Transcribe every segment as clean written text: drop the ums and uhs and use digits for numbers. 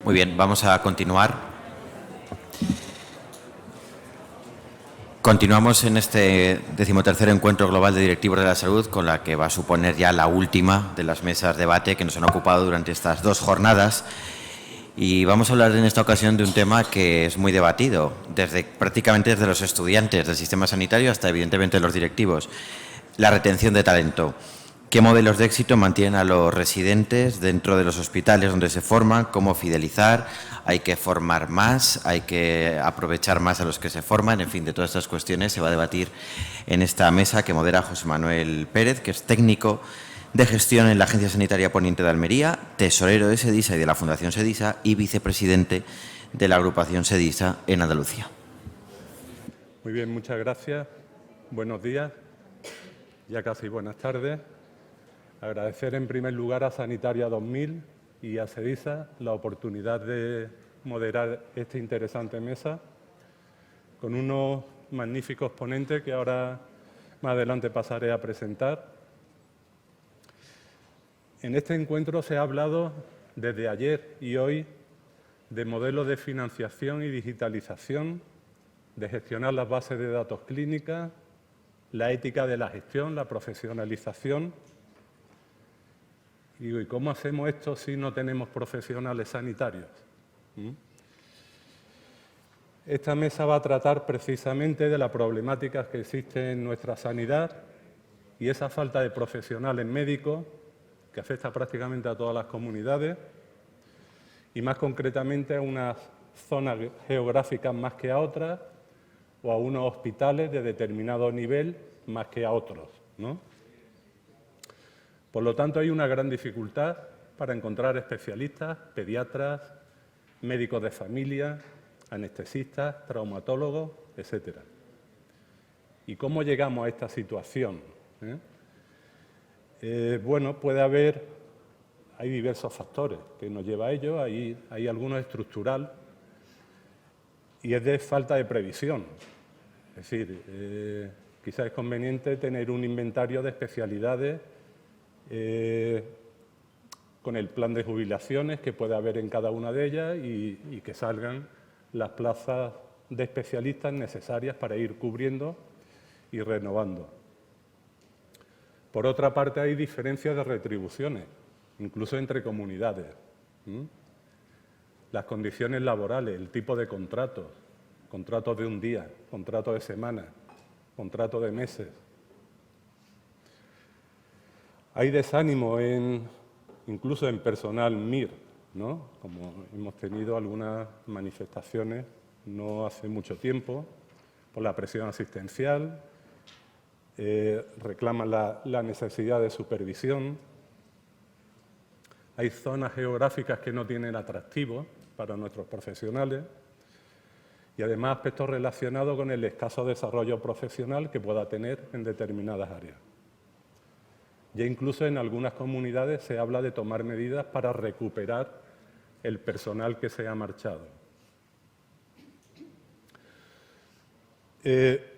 Muy bien, vamos a continuar. Continuamos en este 13º Encuentro Global de Directivos de la Salud, con la que va a suponer ya la última de las mesas de debate que nos han ocupado durante estas 2 jornadas. Y vamos a hablar en esta ocasión de un tema que es muy debatido, prácticamente desde los estudiantes del sistema sanitario hasta, evidentemente, los directivos: la retención de talento. ¿Qué modelos de éxito mantienen a los residentes dentro de los hospitales donde se forman? ¿Cómo fidelizar? ¿Hay que formar más? ¿Hay que aprovechar más a los que se forman? En fin, de todas estas cuestiones se va a debatir en esta mesa que modera José Manuel Pérez, que es técnico de gestión en la Agencia Sanitaria Poniente de Almería, tesorero de SEDISA y de la Fundación SEDISA y vicepresidente de la agrupación SEDISA en Andalucía. Muy bien, muchas gracias. Buenos días, ya casi buenas tardes. Agradecer en primer lugar a Sanitaria 2000 y a SEDISA la oportunidad de moderar esta interesante mesa con unos magníficos ponentes que ahora más adelante pasaré a presentar. En este encuentro se ha hablado desde ayer y hoy de modelos de financiación y digitalización, de gestionar las bases de datos clínicas, la ética de la gestión, la profesionalización. ¿Y cómo hacemos esto si no tenemos profesionales sanitarios? Esta mesa va a tratar precisamente de las problemáticas que existen en nuestra sanidad y esa falta de profesionales médicos que afecta prácticamente a todas las comunidades y más concretamente a unas zonas geográficas más que a otras o a unos hospitales de determinado nivel más que a otros, ¿no? Por lo tanto, hay una gran dificultad para encontrar especialistas, pediatras, médicos de familia, anestesistas, traumatólogos, etcétera. ¿Y cómo llegamos a esta situación? Bueno, hay diversos factores que nos llevan a ello, hay algunos estructural y es de falta de previsión. Es decir, quizás es conveniente tener un inventario de especialidades con el plan de jubilaciones que puede haber en cada una de ellas y que salgan las plazas de especialistas necesarias para ir cubriendo y renovando. Por otra parte, hay diferencias de retribuciones, incluso entre comunidades. Las condiciones laborales, el tipo de contratos, contratos de un día, contratos de semana, contratos de meses. Hay desánimo incluso en personal MIR, ¿no? Como hemos tenido algunas manifestaciones no hace mucho tiempo, por la presión asistencial, reclaman la necesidad de supervisión. Hay zonas geográficas que no tienen atractivo para nuestros profesionales y además aspectos relacionados con el escaso desarrollo profesional que pueda tener en determinadas áreas. Ya incluso en algunas comunidades se habla de tomar medidas para recuperar el personal que se ha marchado.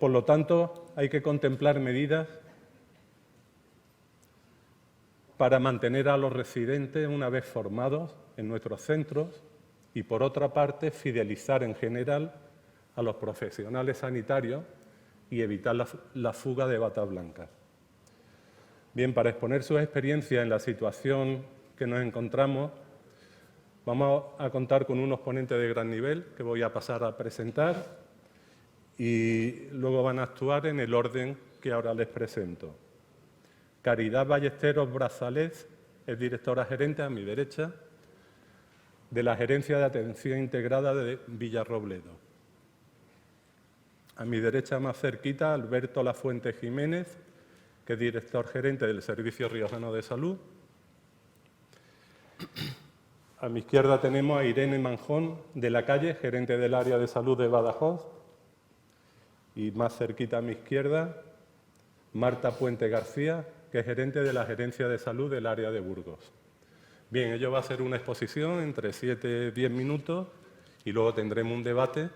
Por lo tanto, hay que contemplar medidas para mantener a los residentes una vez formados en nuestros centros y, por otra parte, fidelizar en general a los profesionales sanitarios y evitar la fuga de batas blancas. Bien, para exponer sus experiencias en la situación que nos encontramos, vamos a contar con unos ponentes de gran nivel que voy a pasar a presentar y luego van a actuar en el orden que ahora les presento. Caridad Ballesteros Brazalez es directora gerente, a mi derecha, de la Gerencia de Atención Integrada de Villarrobledo. A mi derecha, más cerquita, Alberto Lafuente Jiménez, que es director gerente del Servicio Riojano de Salud. A mi izquierda tenemos a Irene Manjón de la Calle, gerente del área de salud de Badajoz. Y más cerquita a mi izquierda, Marta Puente García, que es gerente de la Gerencia de Salud del área de Burgos. Bien, ello va a ser una exposición entre 7 y 10 minutos y luego tendremos un debate,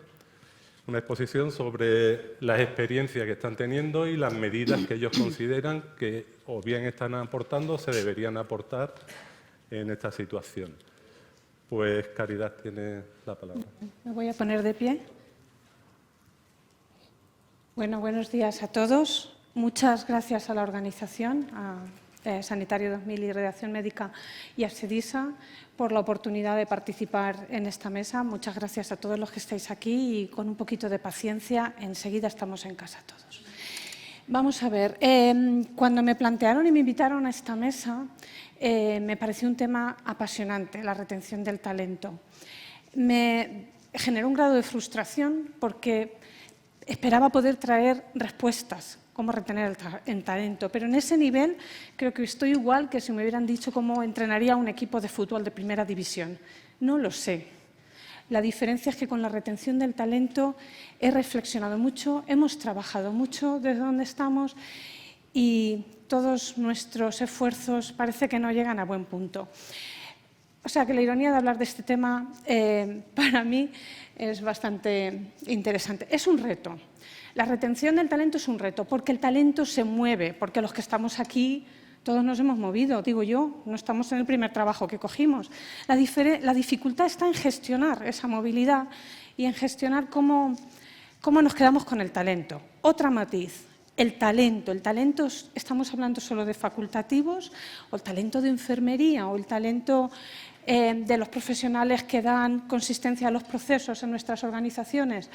una exposición sobre las experiencias que están teniendo y las medidas que ellos consideran que o bien están aportando o se deberían aportar en esta situación. Pues Caridad tiene la palabra. Me voy a poner de pie. Bueno, buenos días a todos. Muchas gracias a la organización, a Sanitario 2000 y Redacción Médica y a SEDISA por la oportunidad de participar en esta mesa. Muchas gracias a todos los que estáis aquí y con un poquito de paciencia, enseguida estamos en casa todos. Vamos a ver, cuando me plantearon y me invitaron a esta mesa, me pareció un tema apasionante, la retención del talento. Me generó un grado de frustración porque esperaba poder traer respuestas, cómo retener el talento, pero en ese nivel creo que estoy igual que si me hubieran dicho cómo entrenaría a un equipo de fútbol de primera división. No lo sé. La diferencia es que con la retención del talento he reflexionado mucho, hemos trabajado mucho desde donde estamos y todos nuestros esfuerzos parece que no llegan a buen punto. O sea que la ironía de hablar de este tema para mí es bastante interesante. Es un reto. La retención del talento es un reto porque el talento se mueve, porque los que estamos aquí todos nos hemos movido, digo yo, no estamos en el primer trabajo que cogimos. La dificultad está en gestionar esa movilidad y en gestionar cómo nos quedamos con el talento. Otra matiz, el talento, estamos hablando solo de facultativos o el talento de enfermería o el talento de los profesionales que dan consistencia a los procesos en nuestras organizaciones.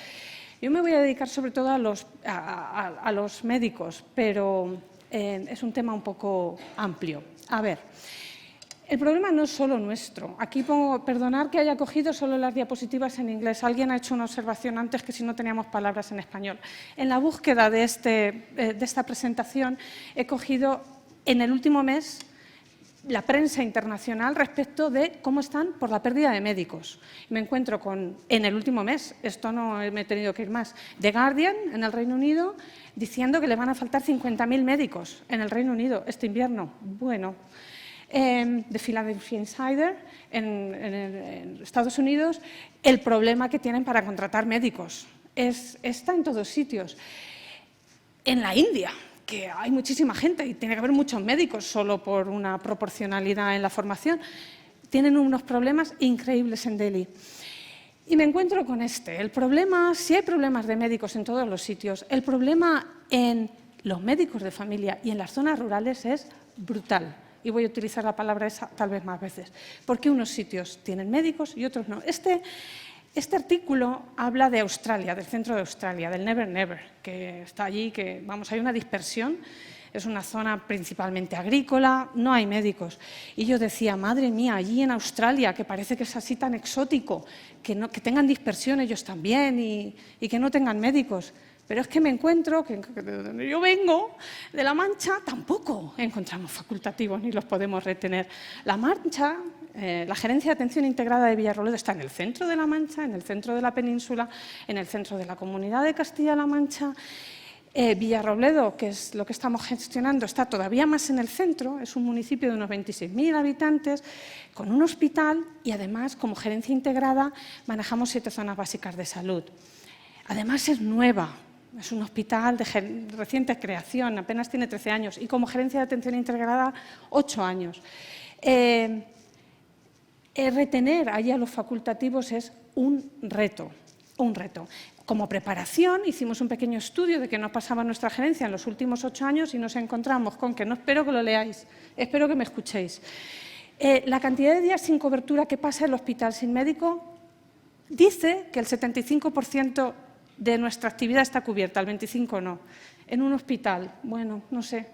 Yo me voy a dedicar sobre todo a los médicos, pero es un tema un poco amplio. A ver, el problema no es solo nuestro. Aquí pongo, perdonar que haya cogido solo las diapositivas en inglés. Alguien ha hecho una observación antes que si no teníamos palabras en español. En la búsqueda de esta presentación he cogido en el último mes la prensa internacional respecto de cómo están por la pérdida de médicos. Me encuentro con, en el último mes, esto no me he tenido que ir más, The Guardian en el Reino Unido diciendo que le van a faltar 50.000 médicos en el Reino Unido este invierno. Bueno, The Philadelphia Insider en Estados Unidos, el problema que tienen para contratar médicos. Está en todos sitios. En la India, que hay muchísima gente y tiene que haber muchos médicos solo por una proporcionalidad en la formación, tienen unos problemas increíbles en Delhi. Y me encuentro con el problema, si hay problemas de médicos en todos los sitios, el problema en los médicos de familia y en las zonas rurales es brutal. Y voy a utilizar la palabra esa tal vez más veces, porque unos sitios tienen médicos y otros no. Este artículo habla de Australia, del centro de Australia, del Never Never, que está allí, que vamos, hay una dispersión, es una zona principalmente agrícola, no hay médicos. Y yo decía, madre mía, allí en Australia, que parece que es así tan exótico, que tengan dispersión ellos también y que no tengan médicos. Pero es que me encuentro que de donde yo vengo, de La Mancha, tampoco encontramos facultativos ni los podemos retener. La Mancha, la Gerencia de Atención Integrada de Villarrobledo está en el centro de La Mancha, en el centro de la península, en el centro de la Comunidad de Castilla-La Mancha. Villarrobledo, que es lo que estamos gestionando, está todavía más en el centro, es un municipio de unos 26.000 habitantes, con un hospital y además, como gerencia integrada, manejamos 7 zonas básicas de salud. Además, es nueva. Es un hospital de reciente creación, apenas tiene 13 años y como gerencia de atención integrada 8 años. Retener allí a los facultativos es un reto, un reto. Como preparación hicimos un pequeño estudio de qué nos pasaba en nuestra gerencia en los últimos 8 años y nos encontramos con que, no espero que lo leáis, espero que me escuchéis. La cantidad de días sin cobertura que pasa en el hospital sin médico dice que el 75% de nuestra actividad está cubierta, el 25% no. En un hospital, bueno, no sé,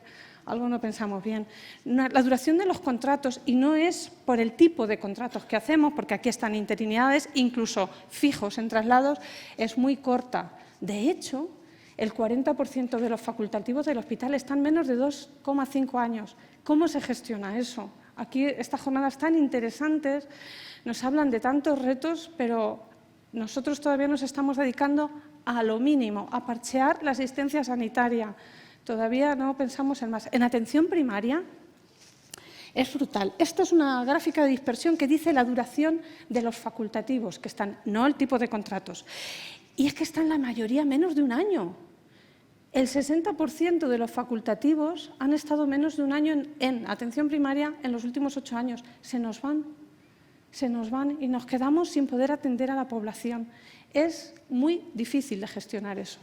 algo no pensamos bien. La duración de los contratos, y no es por el tipo de contratos que hacemos, porque aquí están interinidades, incluso fijos en traslados, es muy corta. De hecho, el 40% de los facultativos del hospital están menos de 2,5 años. ¿Cómo se gestiona eso? Aquí estas jornadas tan interesantes nos hablan de tantos retos, pero nosotros todavía nos estamos dedicando a lo mínimo, a parchear la asistencia sanitaria. Todavía no pensamos en más. En atención primaria es brutal. Esta es una gráfica de dispersión que dice la duración de los facultativos, que están, no el tipo de contratos. Y es que están la mayoría menos de un año. El 60% de los facultativos han estado menos de un año en atención primaria en los últimos 8 años. Se nos van. se nos van y nos quedamos sin poder atender a la población. Es muy difícil de gestionar eso.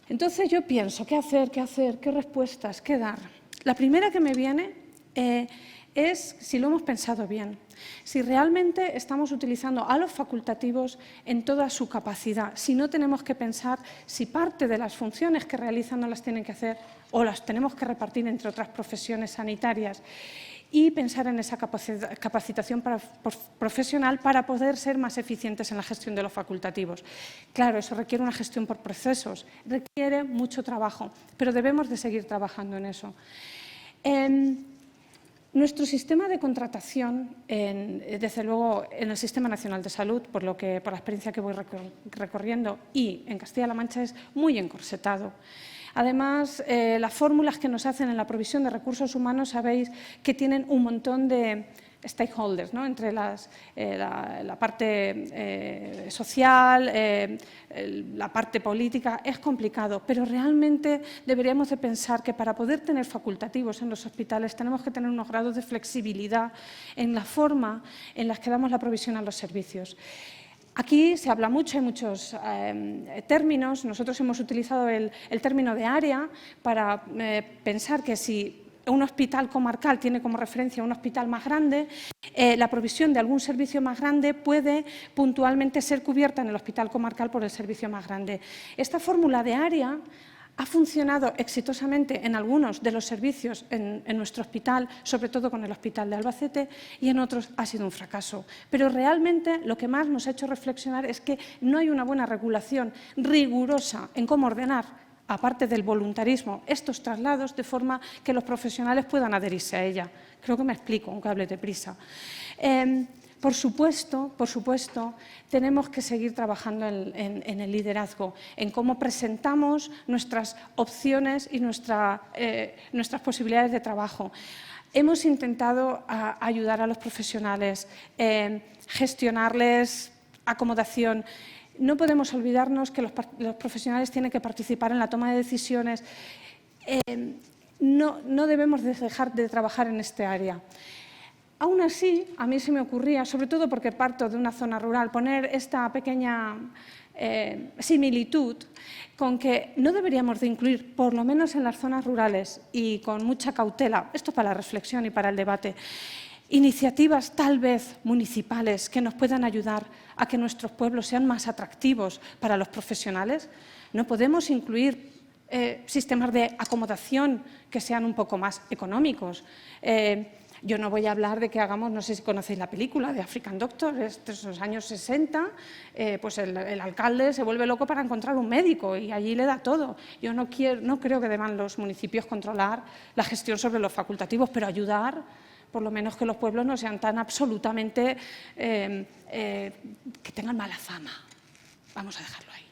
Entonces yo pienso, ¿qué hacer? ¿Qué respuestas? ¿Qué dar? La primera que me viene es si lo hemos pensado bien, si realmente estamos utilizando a los facultativos en toda su capacidad, si no tenemos que pensar si parte de las funciones que realizan no las tienen que hacer o las tenemos que repartir entre otras profesiones sanitarias, y pensar en esa capacitación profesional para poder ser más eficientes en la gestión de los facultativos. Claro, eso requiere una gestión por procesos, requiere mucho trabajo, pero debemos de seguir trabajando en eso. Nuestro sistema de contratación, desde luego en el Sistema Nacional de Salud, por la experiencia que voy recorriendo, y en Castilla-La Mancha, es muy encorsetado. Además, las fórmulas que nos hacen en la provisión de recursos humanos, sabéis que tienen un montón de stakeholders, ¿no? Entre la parte social, la parte política, es complicado, pero realmente deberíamos de pensar que para poder tener facultativos en los hospitales tenemos que tener unos grados de flexibilidad en la forma en la que damos la provisión a los servicios. Aquí se habla mucho, hay muchos términos. Nosotros hemos utilizado el término de área para pensar que si un hospital comarcal tiene como referencia un hospital más grande, la provisión de algún servicio más grande puede puntualmente ser cubierta en el hospital comarcal por el servicio más grande. Esta fórmula de área ha funcionado exitosamente en algunos de los servicios en nuestro hospital, sobre todo con el Hospital de Albacete, y en otros ha sido un fracaso. Pero realmente lo que más nos ha hecho reflexionar es que no hay una buena regulación rigurosa en cómo ordenar, aparte del voluntarismo, estos traslados de forma que los profesionales puedan adherirse a ella. Creo que me explico, aunque hable deprisa. Por supuesto, tenemos que seguir trabajando en el liderazgo, en cómo presentamos nuestras opciones y nuestras posibilidades de trabajo. Hemos intentado ayudar a los profesionales, gestionarles acomodación. No podemos olvidarnos que los profesionales tienen que participar en la toma de decisiones. No debemos dejar de trabajar en este área. Aún así, a mí se me ocurría, sobre todo porque parto de una zona rural, poner esta pequeña similitud con que no deberíamos de incluir, por lo menos en las zonas rurales y con mucha cautela, esto para la reflexión y para el debate, iniciativas tal vez municipales que nos puedan ayudar a que nuestros pueblos sean más atractivos para los profesionales. No podemos incluir sistemas de acomodación que sean un poco más económicos. Yo no voy a hablar de que hagamos, no sé si conocéis la película de African Doctor, de los años 60, pues el alcalde se vuelve loco para encontrar un médico y allí le da todo. Yo no creo que deban los municipios controlar la gestión sobre los facultativos, pero ayudar, por lo menos que los pueblos no sean tan absolutamente, que tengan mala fama. Vamos a dejarlo ahí.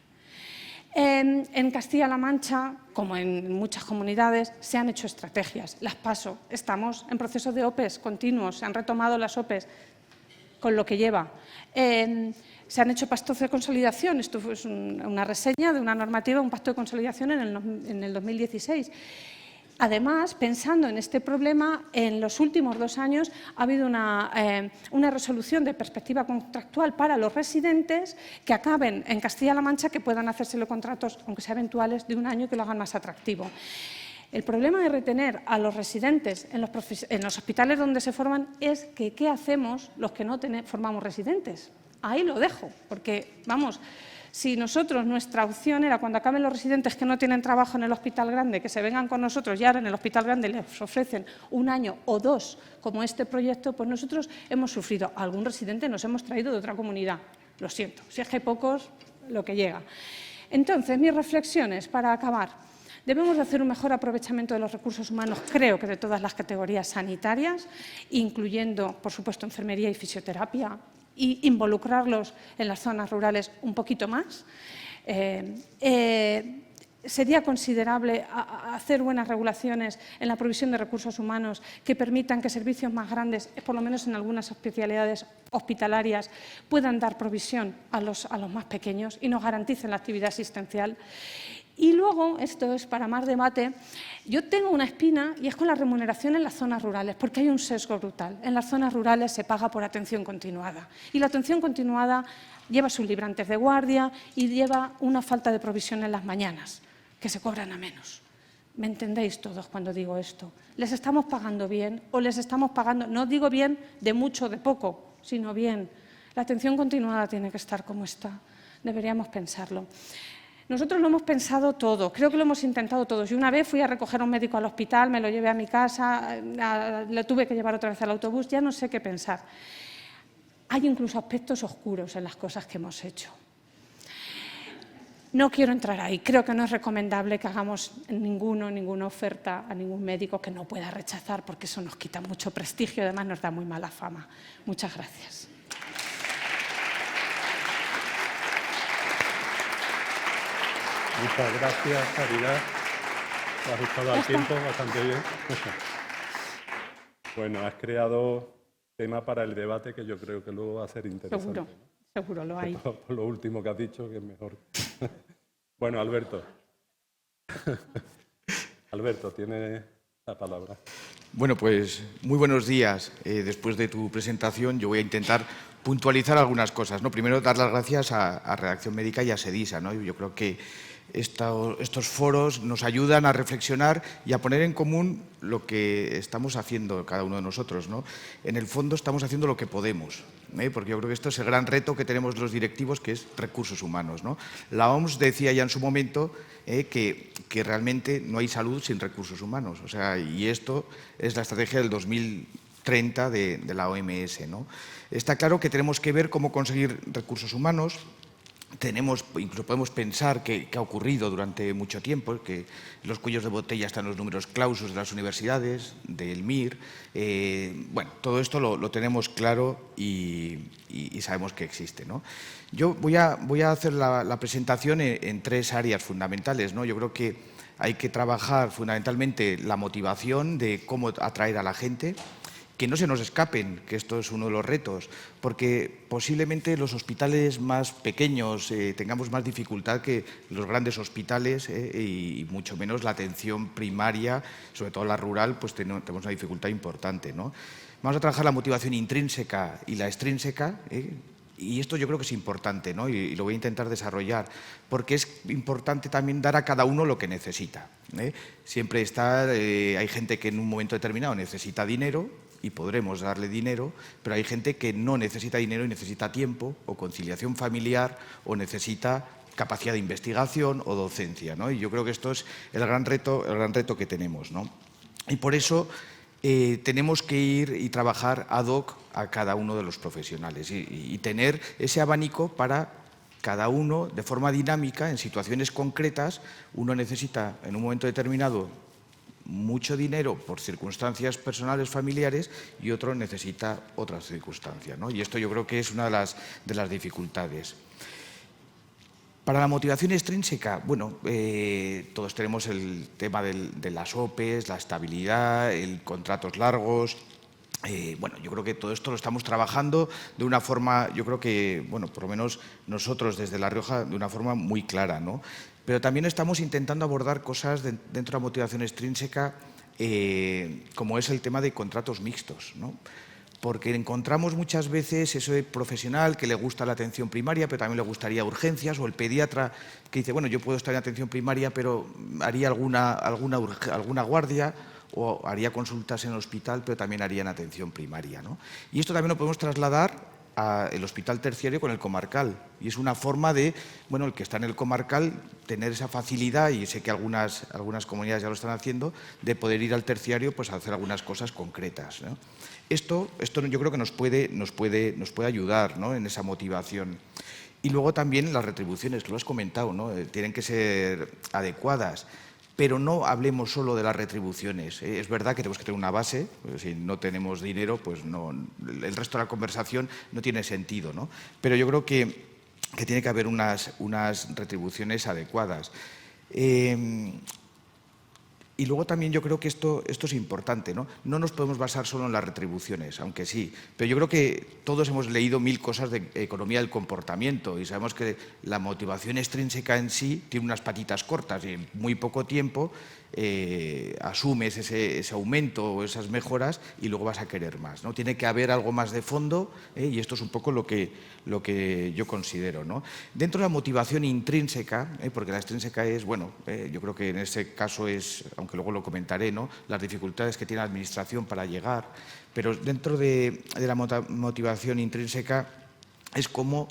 En Castilla-La Mancha, como en muchas comunidades, se han hecho estrategias. Las PASO. Estamos en proceso de OPEs continuos. Se han retomado las OPEs con lo que lleva. Se han hecho pactos de consolidación. Esto fue una reseña de una normativa, un pacto de consolidación en el 2016. Además, pensando en este problema, en los últimos 2 años ha habido una resolución de perspectiva contractual para los residentes que acaben en Castilla-La Mancha, que puedan hacérselo contratos, aunque sean eventuales, de 1 año, que lo hagan más atractivo. El problema de retener a los residentes en los hospitales donde se forman es que ¿qué hacemos los que no formamos residentes? Ahí lo dejo, porque, vamos, si nuestra opción era cuando acaben los residentes que no tienen trabajo en el hospital grande, que se vengan con nosotros y ahora en el hospital grande les ofrecen 1 año o 2 como este proyecto, pues nosotros hemos sufrido. Algún residente nos hemos traído de otra comunidad. Lo siento, si es que hay pocos, lo que llega. Entonces, mis reflexiones para acabar. Debemos de hacer un mejor aprovechamiento de los recursos humanos, creo que de todas las categorías sanitarias, incluyendo, por supuesto, enfermería y fisioterapia, y involucrarlos en las zonas rurales un poquito más. Sería considerable hacer buenas regulaciones en la provisión de recursos humanos que permitan que servicios más grandes, por lo menos en algunas especialidades hospitalarias, puedan dar provisión a los más pequeños y nos garanticen la actividad asistencial. Y luego, esto es para más debate, yo tengo una espina y es con la remuneración en las zonas rurales, porque hay un sesgo brutal. En las zonas rurales se paga por atención continuada y la atención continuada lleva sus librantes de guardia y lleva una falta de provisión en las mañanas, que se cobran a menos. ¿Me entendéis todos cuando digo esto? ¿Les estamos pagando bien o les estamos pagando, no digo bien de mucho o de poco, sino bien? La atención continuada tiene que estar como está. Deberíamos pensarlo. Nosotros lo hemos pensado todo, creo que lo hemos intentado todos. Yo una vez fui a recoger a un médico al hospital, me lo llevé a mi casa, lo tuve que llevar otra vez al autobús, ya no sé qué pensar. Hay incluso aspectos oscuros en las cosas que hemos hecho. No quiero entrar ahí, creo que no es recomendable que hagamos ninguna oferta a ningún médico que no pueda rechazar, porque eso nos quita mucho prestigio y además nos da muy mala fama. Muchas gracias. Muchas gracias, Caridad. Te has ajustado al tiempo bastante bien. Bueno, has creado tema para el debate que yo creo que luego va a ser interesante. Seguro, ¿no? Seguro lo hay. Por lo último que has dicho, que es mejor. Bueno, Alberto. Alberto, tiene la palabra. Bueno, pues muy buenos días. Después de tu presentación yo voy a intentar puntualizar algunas cosas, ¿no? Primero, dar las gracias a Redacción Médica y a SEDISA, ¿no? Yo creo que estos foros nos ayudan a reflexionar y a poner en común lo que estamos haciendo cada uno de nosotros, ¿no? En el fondo estamos haciendo lo que podemos, porque yo creo que esto es el gran reto que tenemos los directivos, que es recursos humanos, ¿no? La OMS decía ya en su momento que realmente no hay salud sin recursos humanos, o sea, y esto es la estrategia del 2030 de la OMS, ¿no? Está claro que tenemos que ver cómo conseguir recursos humanos. Incluso podemos pensar que ha ocurrido durante mucho tiempo, que los cuellos de botella están en los números clausus de las universidades, del MIR. Bueno, todo esto lo tenemos claro y sabemos que existe, ¿no? Yo voy a hacer la presentación en tres áreas fundamentales, ¿no? Yo creo que hay que trabajar fundamentalmente la motivación de cómo atraer a la gente, que no se nos escapen, que esto es uno de los retos, porque posiblemente los hospitales más pequeños tengamos más dificultad que los grandes hospitales y mucho menos la atención primaria, sobre todo la rural, pues tenemos una dificultad importante, ¿no? Vamos a trabajar la motivación intrínseca y la extrínseca, y esto yo creo que es importante, ¿no? Y lo voy a intentar desarrollar, porque es importante también dar a cada uno lo que necesita, Siempre hay gente que en un momento determinado necesita dinero, y podremos darle dinero, pero hay gente que no necesita dinero y necesita tiempo o conciliación familiar o necesita capacidad de investigación o docencia, ¿no? Y yo creo que esto es el gran reto que tenemos, ¿no? Y por eso tenemos que ir y trabajar ad hoc a cada uno de los profesionales y tener ese abanico para cada uno de forma dinámica, en situaciones concretas. Uno necesita en un momento determinado mucho dinero por circunstancias personales, familiares, y otro necesita otras circunstancias, ¿no? Y esto yo creo que es una de las dificultades. Para la motivación extrínseca, bueno, todos tenemos el tema de las OPEs, la estabilidad, contratos largos. Bueno, yo creo que todo esto lo estamos trabajando de una forma, yo creo que, bueno, por lo menos nosotros desde La Rioja, de una forma muy clara, ¿no? Pero también estamos intentando abordar cosas dentro de la motivación extrínseca, como es el tema de contratos mixtos, ¿no? Porque encontramos muchas veces ese profesional que le gusta la atención primaria, pero también le gustaría urgencias, o el pediatra que dice, bueno, yo puedo estar en atención primaria, pero haría alguna guardia, o haría consultas en el hospital, pero también haría en atención primaria, ¿no? Y esto también lo podemos trasladar al hospital terciario con el comarcal. Y es una forma de, bueno, el que está en el comarcal, tener esa facilidad, y sé que algunas comunidades ya lo están haciendo, de poder ir al terciario pues, a hacer algunas cosas concretas, ¿no? Esto yo creo que nos puede ayudar, ¿no? En esa motivación. Y luego también las retribuciones, que lo has comentado, ¿no? Tienen que ser adecuadas. Pero no hablemos solo de las retribuciones. Es verdad que tenemos que tener una base, si no tenemos dinero, pues no, el resto de la conversación no tiene sentido, ¿no? Pero yo creo que tiene que haber unas retribuciones adecuadas. Y luego también yo creo que esto es importante, ¿no? No nos podemos basar solo en las retribuciones, aunque sí, pero yo creo que todos hemos leído 1000 cosas de economía del comportamiento y sabemos que la motivación extrínseca en sí tiene unas patitas cortas y en muy poco tiempo asumes ese aumento o esas mejoras y luego vas a querer más, ¿no? Tiene que haber algo más de fondo y esto es un poco lo que yo considero, ¿no? Dentro de la motivación intrínseca, porque la extrínseca es, bueno, yo creo que en ese caso es, aunque luego lo comentaré, ¿no?, las dificultades que tiene la Administración para llegar, pero dentro de la motivación intrínseca es como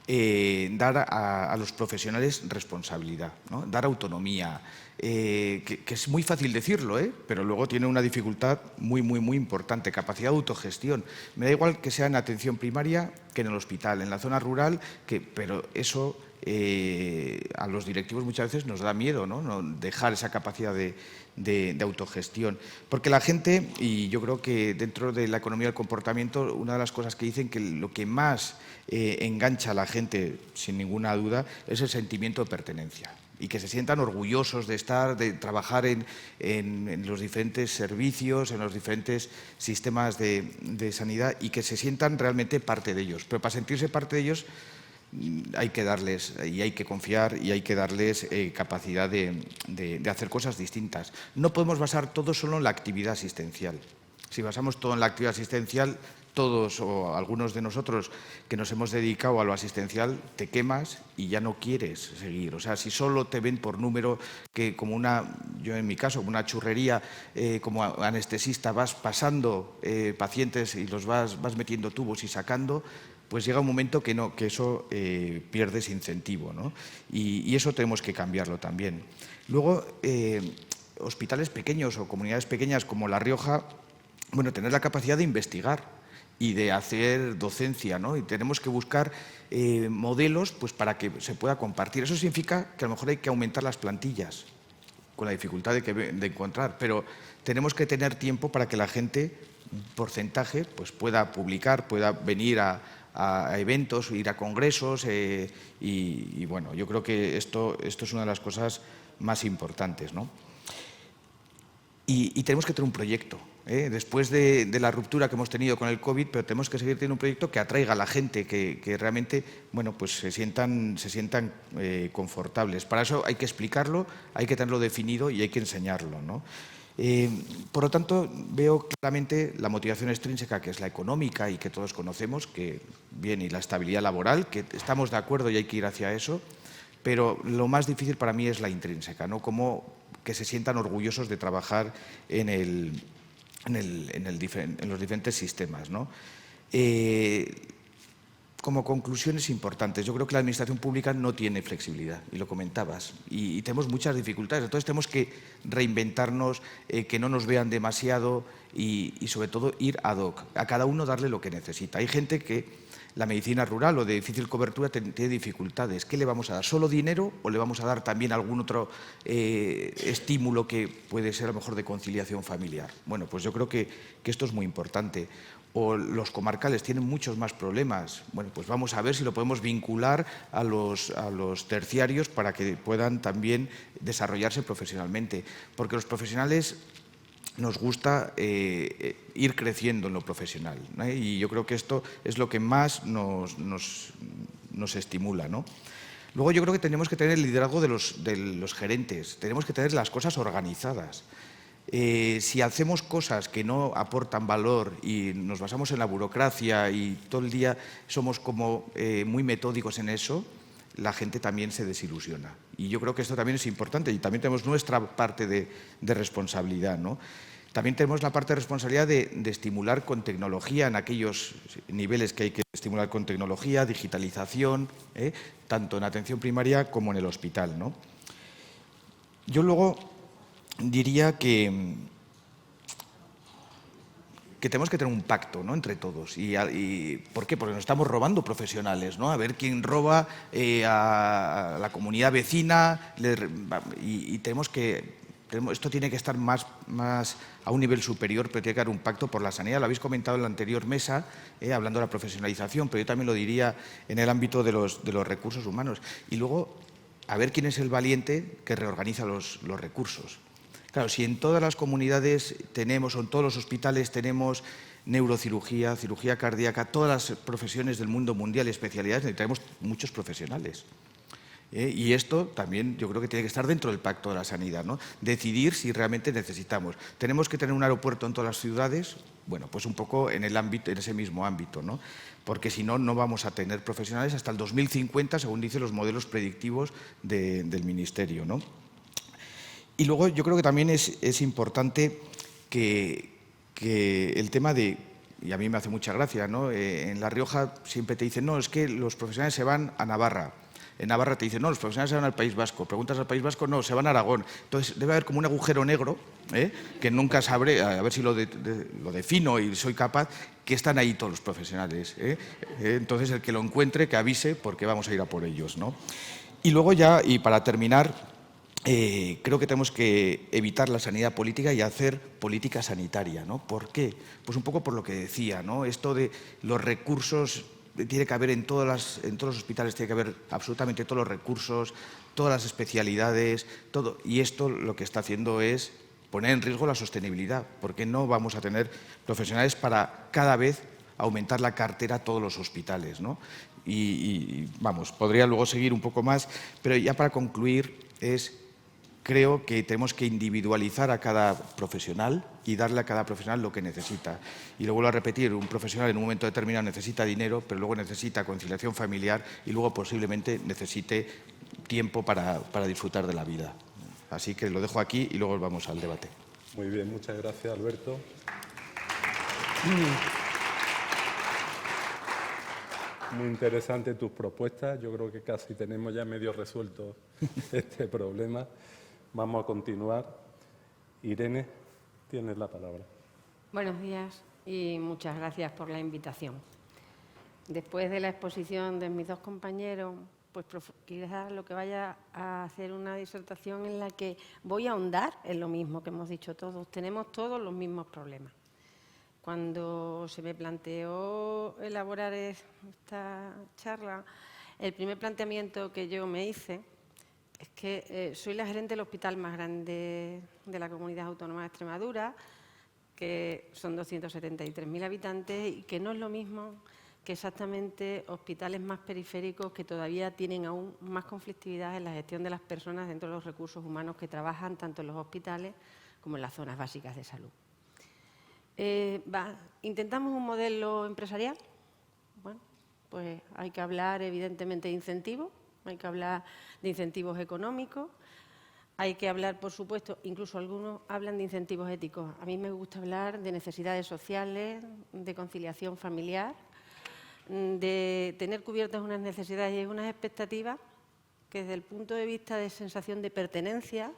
dar a los profesionales responsabilidad, ¿no?, dar autonomía, que es muy fácil decirlo, pero luego tiene una dificultad muy importante, capacidad de autogestión. Me da igual que sea en atención primaria que en el hospital, en la zona rural, pero eso a los directivos muchas veces nos da miedo, ¿no? Dejar esa capacidad de autogestión. Porque la gente, y yo creo que dentro de la economía del comportamiento, una de las cosas que dicen que lo que más engancha a la gente, sin ninguna duda, es el sentimiento de pertenencia. Y que se sientan orgullosos de trabajar en los diferentes servicios, en los diferentes sistemas de sanidad y que se sientan realmente parte de ellos. Pero para sentirse parte de ellos hay que darles, y hay que confiar, y hay que darles capacidad de hacer cosas distintas. No podemos basar todo solo en la actividad asistencial. Si basamos todo en la actividad asistencial, todos o algunos de nosotros que nos hemos dedicado a lo asistencial, te quemas y ya no quieres seguir. O sea, si solo te ven por número, que como yo en mi caso, como una churrería, como anestesista vas pasando pacientes y los vas metiendo tubos y sacando, pues llega un momento que eso pierdes incentivo, ¿no? Y eso tenemos que cambiarlo también. Luego, hospitales pequeños o comunidades pequeñas como La Rioja, bueno, tener la capacidad de investigar y de hacer docencia, ¿no? Y tenemos que buscar modelos pues, para que se pueda compartir. Eso significa que a lo mejor hay que aumentar las plantillas, con la dificultad de encontrar, pero tenemos que tener tiempo para que la gente, un porcentaje, pues pueda publicar, pueda venir a eventos, ir a congresos y bueno, yo creo que esto es una de las cosas más importantes, ¿no? Y tenemos que tener un proyecto, después de la ruptura que hemos tenido con el COVID, pero tenemos que seguir teniendo un proyecto que atraiga a la gente, que realmente, bueno, pues se sientan confortables. Para eso hay que explicarlo, hay que tenerlo definido y hay que enseñarlo, ¿no? Por lo tanto, veo claramente la motivación extrínseca, que es la económica y que todos conocemos, que bien, y la estabilidad laboral, que estamos de acuerdo y hay que ir hacia eso, pero lo más difícil para mí es la intrínseca, ¿no? Como que se sientan orgullosos de trabajar en los diferentes sistemas, ¿no? Como conclusiones importantes, yo creo que la Administración Pública no tiene flexibilidad, y lo comentabas, y tenemos muchas dificultades. Entonces tenemos que reinventarnos, que no nos vean demasiado y sobre todo ir ad hoc, a cada uno darle lo que necesita. Hay gente que la medicina rural o de difícil cobertura tiene dificultades. ¿Qué le vamos a dar? ¿Solo dinero o le vamos a dar también algún otro estímulo que puede ser a lo mejor de conciliación familiar? Bueno, pues yo creo que esto es muy importante. O los comarcales tienen muchos más problemas. Bueno, pues vamos a ver si lo podemos vincular a los terciarios para que puedan también desarrollarse profesionalmente. Porque los profesionales nos gusta ir creciendo en lo profesional, ¿no? Y yo creo que esto es lo que más nos estimula, ¿no? Luego yo creo que tenemos que tener el liderazgo de los gerentes, tenemos que tener las cosas organizadas. Si hacemos cosas que no aportan valor y nos basamos en la burocracia y todo el día somos como muy metódicos en eso, la gente también se desilusiona. Y yo creo que esto también es importante y también tenemos nuestra parte de responsabilidad, ¿no? También tenemos la parte de responsabilidad de estimular con tecnología en aquellos niveles que hay que estimular con tecnología, digitalización, tanto en atención primaria como en el hospital, ¿no? Yo luego diría que tenemos que tener un pacto, ¿no?, entre todos. ¿Y por qué? Porque nos estamos robando profesionales, ¿no? A ver quién roba a la comunidad vecina y tenemos que... Esto tiene que estar más a un nivel superior, pero tiene que haber un pacto por la sanidad. Lo habéis comentado en la anterior mesa, hablando de la profesionalización, pero yo también lo diría en el ámbito de los recursos humanos. Y luego, a ver quién es el valiente que reorganiza los recursos. Claro, si en todas las comunidades tenemos, o en todos los hospitales tenemos neurocirugía, cirugía cardíaca, todas las profesiones del mundo mundial y especialidades, necesitamos muchos profesionales. Y esto también yo creo que tiene que estar dentro del Pacto de la Sanidad, ¿no? Decidir si realmente necesitamos. ¿Tenemos que tener un aeropuerto en todas las ciudades? Bueno, pues un poco en ese mismo ámbito, ¿no? Porque si no, no vamos a tener profesionales hasta el 2050, según dicen los modelos predictivos del Ministerio, ¿no? Y luego yo creo que también es importante que el tema de, y a mí me hace mucha gracia, ¿no? En La Rioja siempre te dicen, no, es que los profesionales se van a Navarra. En Navarra te dicen, no, los profesionales se van al País Vasco. Preguntas al País Vasco, no, se van a Aragón. Entonces debe haber como un agujero negro, que nunca sabré, a ver si lo defino y soy capaz, que están ahí todos los profesionales. Entonces el que lo encuentre, que avise, porque vamos a ir a por ellos, ¿no? Y luego ya, y para terminar, creo que tenemos que evitar la sanidad política y hacer política sanitaria, ¿no? ¿Por qué? Pues un poco por lo que decía, ¿no? Esto de los recursos, tiene que haber en todos los hospitales, tiene que haber absolutamente todos los recursos, todas las especialidades, todo. Y esto lo que está haciendo es poner en riesgo la sostenibilidad, porque no vamos a tener profesionales para cada vez aumentar la cartera a todos los hospitales, ¿no? Y vamos, podría luego seguir un poco más, pero ya para concluir creo que tenemos que individualizar a cada profesional y darle a cada profesional lo que necesita. Y lo vuelvo a repetir, un profesional en un momento determinado necesita dinero, pero luego necesita conciliación familiar y luego posiblemente necesite tiempo para disfrutar de la vida. Así que lo dejo aquí y luego vamos al debate. Muy bien, muchas gracias, Alberto. Muy interesante tus propuestas. Yo creo que casi tenemos ya medio resuelto este problema. Vamos a continuar. Irene, tienes la palabra. Buenos días y muchas gracias por la invitación. Después de la exposición de mis dos compañeros, pues quizás lo que vaya a hacer una disertación en la que voy a ahondar en lo mismo que hemos dicho todos. Tenemos todos los mismos problemas. Cuando se me planteó elaborar esta charla, el primer planteamiento que yo me hice es que soy la gerente del hospital más grande de la Comunidad Autónoma de Extremadura, que son 273.000 habitantes y que no es lo mismo que exactamente hospitales más periféricos que todavía tienen aún más conflictividad en la gestión de las personas dentro de los recursos humanos que trabajan tanto en los hospitales como en las zonas básicas de salud. ¿Intentamos un modelo empresarial? Bueno, pues hay que hablar evidentemente de incentivos, hay que hablar de incentivos económicos, hay que hablar, por supuesto, incluso algunos hablan de incentivos éticos. A mí me gusta hablar de necesidades sociales, de conciliación familiar, de tener cubiertas unas necesidades y unas expectativas que desde el punto de vista de sensación de pertenencia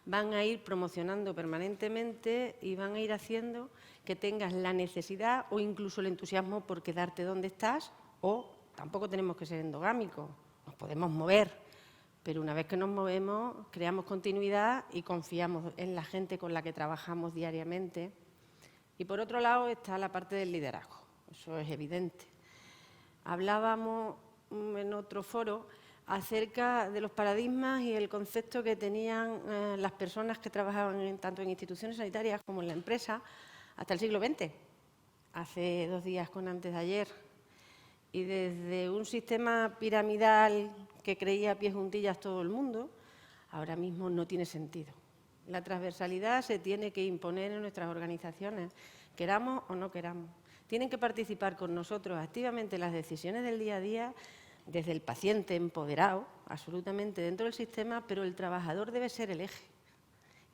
van a ir promocionando permanentemente y van a ir haciendo que tengas la necesidad o incluso el entusiasmo por quedarte donde estás, o tampoco tenemos que ser endogámicos, nos podemos mover, pero una vez que nos movemos creamos continuidad y confiamos en la gente con la que trabajamos diariamente. Y por otro lado está la parte del liderazgo, eso es evidente. Hablábamos en otro foro acerca de los paradigmas y el concepto que tenían las personas que trabajaban tanto en instituciones sanitarias como en la empresa hasta el siglo XX, hace 2 días con antes de ayer. Y desde un sistema piramidal que creía a pies juntillas todo el mundo, ahora mismo no tiene sentido. La transversalidad se tiene que imponer en nuestras organizaciones, queramos o no queramos. Tienen que participar con nosotros activamente en las decisiones del día a día, desde el paciente empoderado, absolutamente dentro del sistema, pero el trabajador debe ser el eje.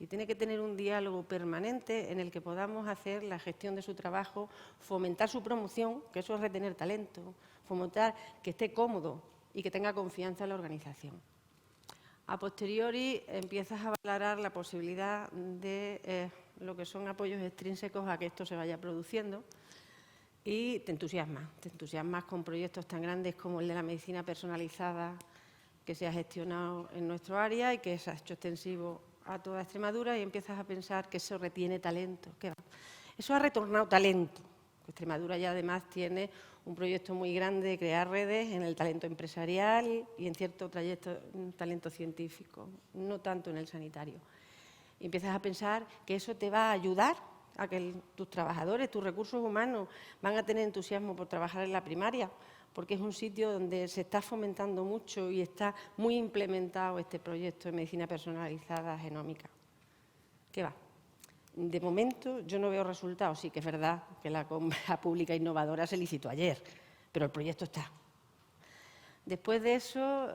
Y tiene que tener un diálogo permanente en el que podamos hacer la gestión de su trabajo, fomentar su promoción, que eso es retener talento, fomentar que esté cómodo y que tenga confianza en la organización. A posteriori empiezas a valorar la posibilidad de lo que son apoyos extrínsecos a que esto se vaya produciendo y te entusiasmas con proyectos tan grandes como el de la medicina personalizada que se ha gestionado en nuestro área y que se ha hecho extensivo a toda Extremadura, y empiezas a pensar que eso retiene talento. Eso ha retornado talento. Extremadura ya además tiene un proyecto muy grande de crear redes en el talento empresarial y en cierto talento científico, no tanto en el sanitario. y empiezas a pensar que eso te va a ayudar a que tus trabajadores, tus recursos humanos van a tener entusiasmo por trabajar en la primaria, porque es un sitio donde se está fomentando mucho y está muy implementado este proyecto de medicina personalizada genómica. ¿Qué va? De momento yo no veo resultados. Sí que es verdad que la compra pública innovadora se licitó ayer, pero el proyecto está. Después de eso,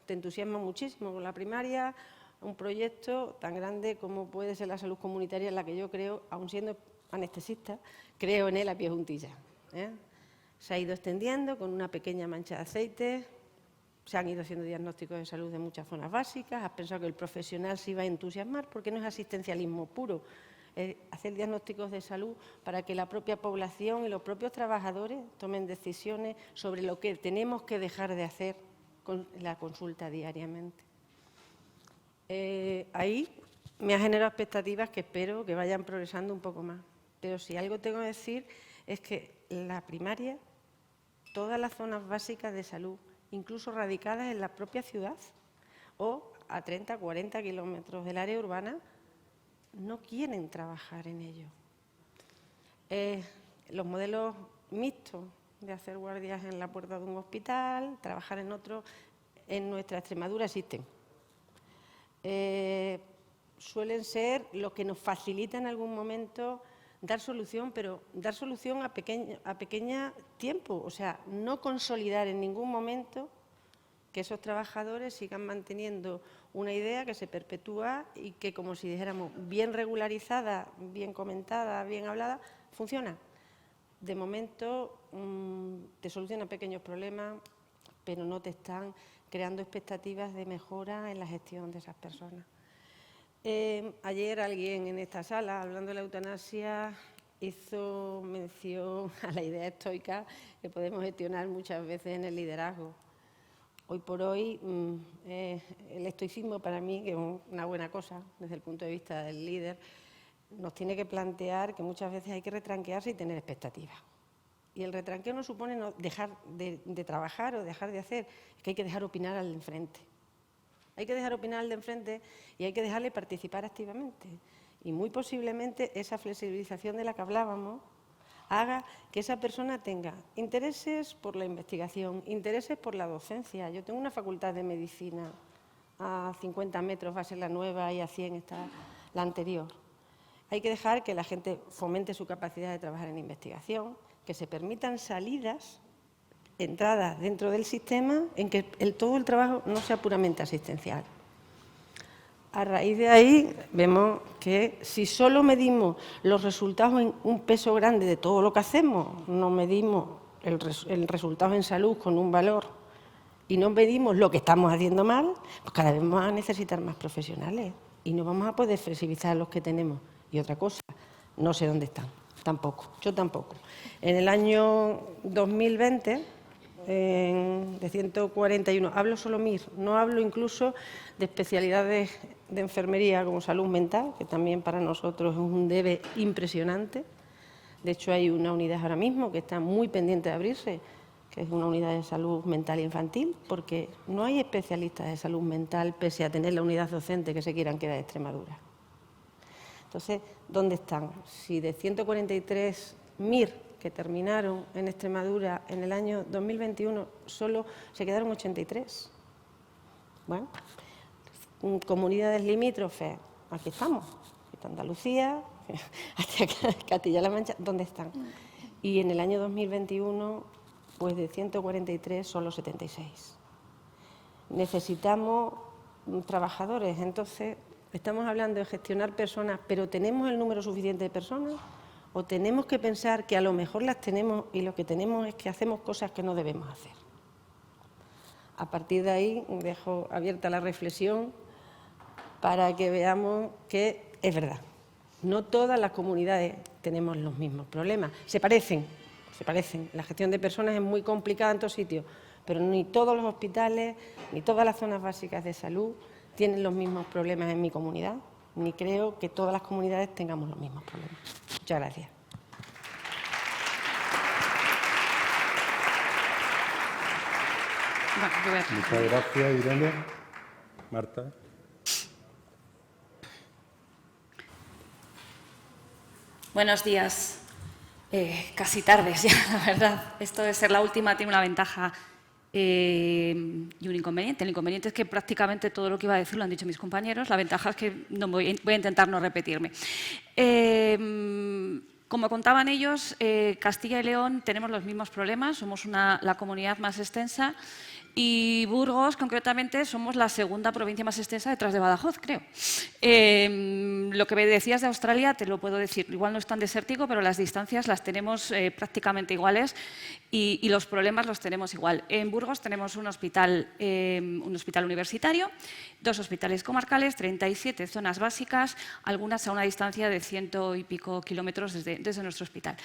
te entusiasma muchísimo con la primaria, un proyecto tan grande como puede ser la salud comunitaria, en la que yo creo, aun siendo anestesista, creo en él a pie juntillas. Se ha ido extendiendo con una pequeña mancha de aceite, se han ido haciendo diagnósticos de salud de muchas zonas básicas, has pensado que el profesional se iba a entusiasmar, porque no es asistencialismo puro, es hacer diagnósticos de salud para que la propia población y los propios trabajadores tomen decisiones sobre lo que tenemos que dejar de hacer con la consulta diariamente. Ahí me ha generado expectativas que espero que vayan progresando un poco más. Pero si algo tengo que decir es que la primaria, todas las zonas básicas de salud, incluso radicadas en la propia ciudad o a 30, 40 kilómetros del área urbana, no quieren trabajar en ello. Los modelos mixtos de hacer guardias en la puerta de un hospital, trabajar en otro, en nuestra Extremadura existen. Suelen ser los que nos facilitan en algún momento dar solución, pero dar solución a pequeño tiempo, o sea, no consolidar en ningún momento que esos trabajadores sigan manteniendo una idea que se perpetúa y que, como si dijéramos, bien regularizada, bien comentada, bien hablada, funciona. De momento te soluciona pequeños problemas, pero no te están creando expectativas de mejora en la gestión de esas personas. Ayer alguien en esta sala, hablando de la eutanasia, hizo mención a la idea estoica que podemos gestionar muchas veces en el liderazgo. Hoy por hoy, el estoicismo para mí, que es una buena cosa desde el punto de vista del líder, nos tiene que plantear que muchas veces hay que retranquearse y tener expectativas. Y el retranqueo no supone no dejar de trabajar o dejar de hacer, es que hay que dejar opinar al de enfrente. Hay que dejar opinar al de enfrente y hay que dejarle participar activamente. Y muy posiblemente esa flexibilización de la que hablábamos haga que esa persona tenga intereses por la investigación, intereses por la docencia. Yo tengo una facultad de medicina, a 50 metros va a ser la nueva y a 100 está la anterior. Hay que dejar que la gente fomente su capacidad de trabajar en investigación, que se permitan salidas, entradas dentro del sistema, en que todo el trabajo no sea puramente asistencial. A raíz de ahí vemos que si solo medimos los resultados en un peso grande de todo lo que hacemos, no medimos el resultado en salud con un valor y no medimos lo que estamos haciendo mal, pues cada vez vamos a necesitar más profesionales y no vamos a poder flexibilizar los que tenemos. Y otra cosa, no sé dónde están, tampoco, yo tampoco. En el año 2020, de 141, hablo solo MIR, no hablo incluso de especialidades de enfermería como salud mental, que también para nosotros es un debe impresionante. De hecho, hay una unidad ahora mismo que está muy pendiente de abrirse, que es una unidad de salud mental infantil, porque no hay especialistas de salud mental, pese a tener la unidad docente, que se quieran quedar en Extremadura. Entonces, ¿dónde están? Si de 143 MIR que terminaron en Extremadura en el año 2021, solo se quedaron 83. Bueno, comunidades limítrofes, aquí estamos, aquí está Andalucía, hasta Castilla-La Mancha, ¿dónde están? Y en el año 2021, pues de 143, solo 76. Necesitamos trabajadores, entonces estamos hablando de gestionar personas, pero ¿tenemos el número suficiente de personas? ¿O tenemos que pensar que a lo mejor las tenemos y lo que tenemos es que hacemos cosas que no debemos hacer? A partir de ahí dejo abierta la reflexión para que veamos que es verdad. No todas las comunidades tenemos los mismos problemas. Se parecen. La gestión de personas es muy complicada en todos sitios, pero ni todos los hospitales, ni todas las zonas básicas de salud tienen los mismos problemas en mi comunidad, ni creo que todas las comunidades tengamos los mismos problemas. Muchas gracias. Muchas gracias, Irene. Marta. Buenos días. Casi tardes ya, la verdad. Esto de ser la última tiene una ventaja y un inconveniente. El inconveniente es que prácticamente todo lo que iba a decir lo han dicho mis compañeros. La ventaja es que no voy a intentar no repetirme. Como contaban ellos, Castilla y León tenemos los mismos problemas. Somos la comunidad más extensa. Y Burgos, concretamente, somos la segunda provincia más extensa detrás de Badajoz, creo. Lo que me decías de Australia, te lo puedo decir. Igual no es tan desértico, pero las distancias las tenemos prácticamente iguales y los problemas los tenemos igual. En Burgos tenemos un hospital universitario, 2 hospitales comarcales, 37 zonas básicas, algunas a una distancia de 100 y pico kilómetros desde nuestro hospital.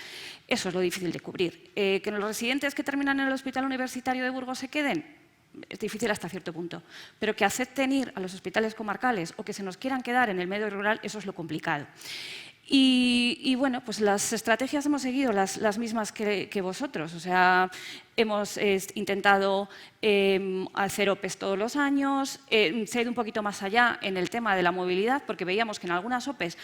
Eso es lo difícil de cubrir. Que los residentes que terminan en el hospital universitario de Burgos se queden, es difícil hasta cierto punto, pero que acepten ir a los hospitales comarcales o que se nos quieran quedar en el medio rural, eso es lo complicado. Y bueno, pues las estrategias hemos seguido las mismas que vosotros. O sea, hemos intentado hacer OPEs todos los años, se ha ido un poquito más allá en el tema de la movilidad, porque veíamos que en algunas OPEs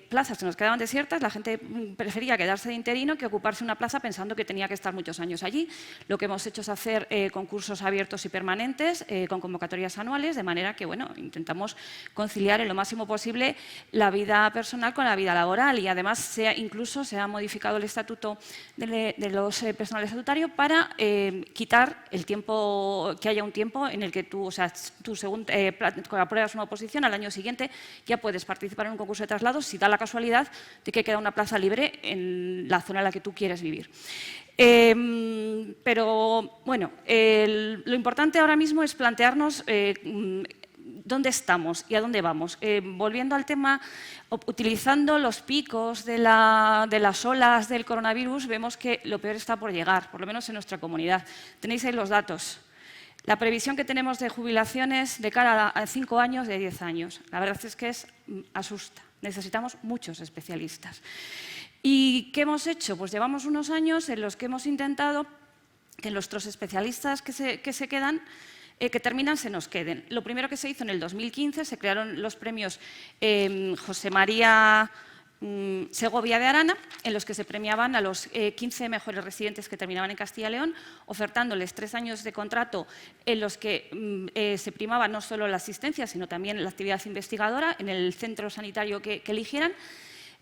plazas se nos quedaban desiertas, la gente prefería quedarse de interino que ocuparse una plaza pensando que tenía que estar muchos años allí. Lo que hemos hecho es hacer concursos abiertos y permanentes con convocatorias anuales, de manera que bueno, intentamos conciliar en lo máximo posible la vida personal con la vida laboral y además incluso se ha modificado el estatuto de los personal estatutario para quitar el tiempo, que haya un tiempo en el que tú según apruebas una oposición, al año siguiente ya puedes participar en un concurso de traslados si da la casualidad de que queda una plaza libre en la zona en la que tú quieres vivir. Pero bueno, lo importante ahora mismo es plantearnos dónde estamos y a dónde vamos. Volviendo al tema, utilizando los picos de las olas del coronavirus, vemos que lo peor está por llegar, por lo menos en nuestra comunidad. Tenéis ahí los datos. La previsión que tenemos de jubilaciones de cara a 5 años, de 10 años. La verdad es que asusta. Necesitamos muchos especialistas. ¿Y qué hemos hecho? Pues llevamos unos años en los que hemos intentado que nuestros especialistas que se quedan, que terminan, se nos queden. Lo primero que se hizo en el 2015, se crearon los premios José María Segovia de Arana, en los que se premiaban a los 15 mejores residentes que terminaban en Castilla y León, ofertándoles 3 años de contrato en los que se primaba no solo la asistencia, sino también la actividad investigadora en el centro sanitario que eligieran.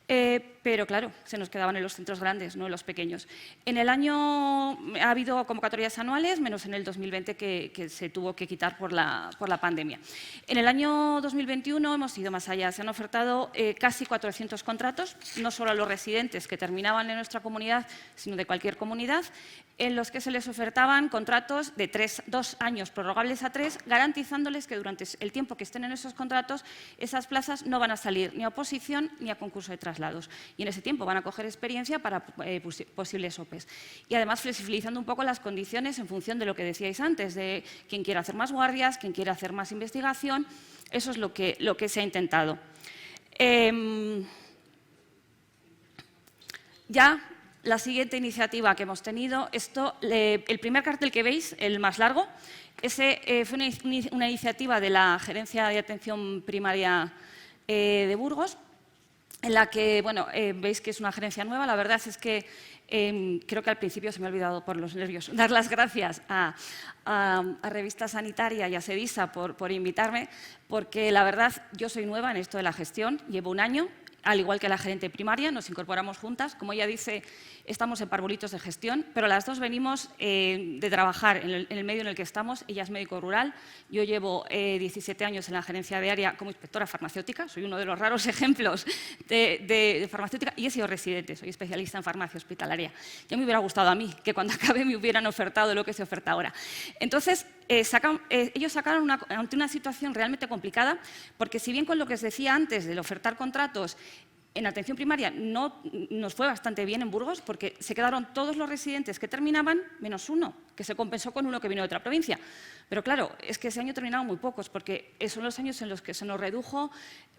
Pero claro, se nos quedaban en los centros grandes, no en los pequeños. En el año ha habido convocatorias anuales, menos en el 2020 que se tuvo que quitar por la pandemia. En el año 2021 hemos ido más allá, se han ofertado casi 400 contratos, no solo a los residentes que terminaban en nuestra comunidad, sino de cualquier comunidad, en los que se les ofertaban contratos de 2 años prorrogables a 3, garantizándoles que durante el tiempo que estén en esos contratos, esas plazas no van a salir ni a oposición ni a concurso de traslados. Y en ese tiempo van a coger experiencia para posibles OPEs. Y además flexibilizando un poco las condiciones en función de lo que decíais antes, de quien quiera hacer más guardias, quien quiera hacer más investigación. Eso es lo que se ha intentado. Ya la siguiente iniciativa que hemos tenido, el primer cartel que veis, el más largo, ese fue una iniciativa de la Gerencia de Atención Primaria de Burgos, en la que, bueno, veis que es una gerencia nueva. La verdad es que creo que al principio se me ha olvidado por los nervios dar las gracias a Revista Sanitaria y a SEDISA por invitarme, porque la verdad yo soy nueva en esto de la gestión, llevo 1 año, al igual que la gerente primaria, nos incorporamos juntas. Como ella dice, estamos en parbolitos de gestión, pero las dos venimos de trabajar en el medio en el que estamos. Ella es médico rural, yo llevo 17 años en la gerencia de área como inspectora farmacéutica, soy uno de los raros ejemplos de farmacéutica y he sido residente, soy especialista en farmacia hospitalaria. Ya me hubiera gustado a mí que cuando acabe me hubieran ofertado lo que se oferta ahora. Entonces, ellos sacaron ante una situación realmente complicada, porque si bien con lo que os decía antes del ofertar contratos en atención primaria no nos fue bastante bien en Burgos, porque se quedaron todos los residentes que terminaban, menos uno. que se compensó con uno que vino de otra provincia. Pero claro, es que ese año terminaron muy pocos, porque son los años en los que se nos redujo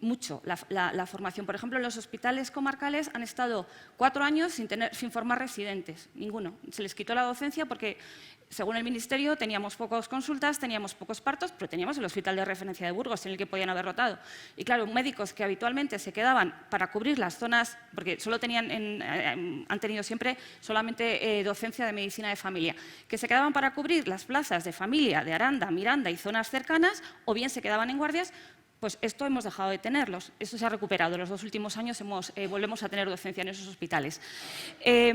mucho la formación. Por ejemplo, en los hospitales comarcales han estado 4 años sin formar residentes, ninguno. Se les quitó la docencia porque, según el Ministerio, teníamos pocas consultas, teníamos pocos partos, pero teníamos el hospital de referencia de Burgos, en el que podían haber rotado. Y claro, médicos que habitualmente se quedaban para cubrir las zonas, porque solo han tenido siempre solamente docencia de medicina de familia, que se quedaban para cubrir las plazas de familia, de Aranda, Miranda y zonas cercanas, o bien se quedaban en guardias. Pues esto hemos dejado de tenerlos. Esto se ha recuperado. En los 2 últimos años volvemos a tener docencia en esos hospitales.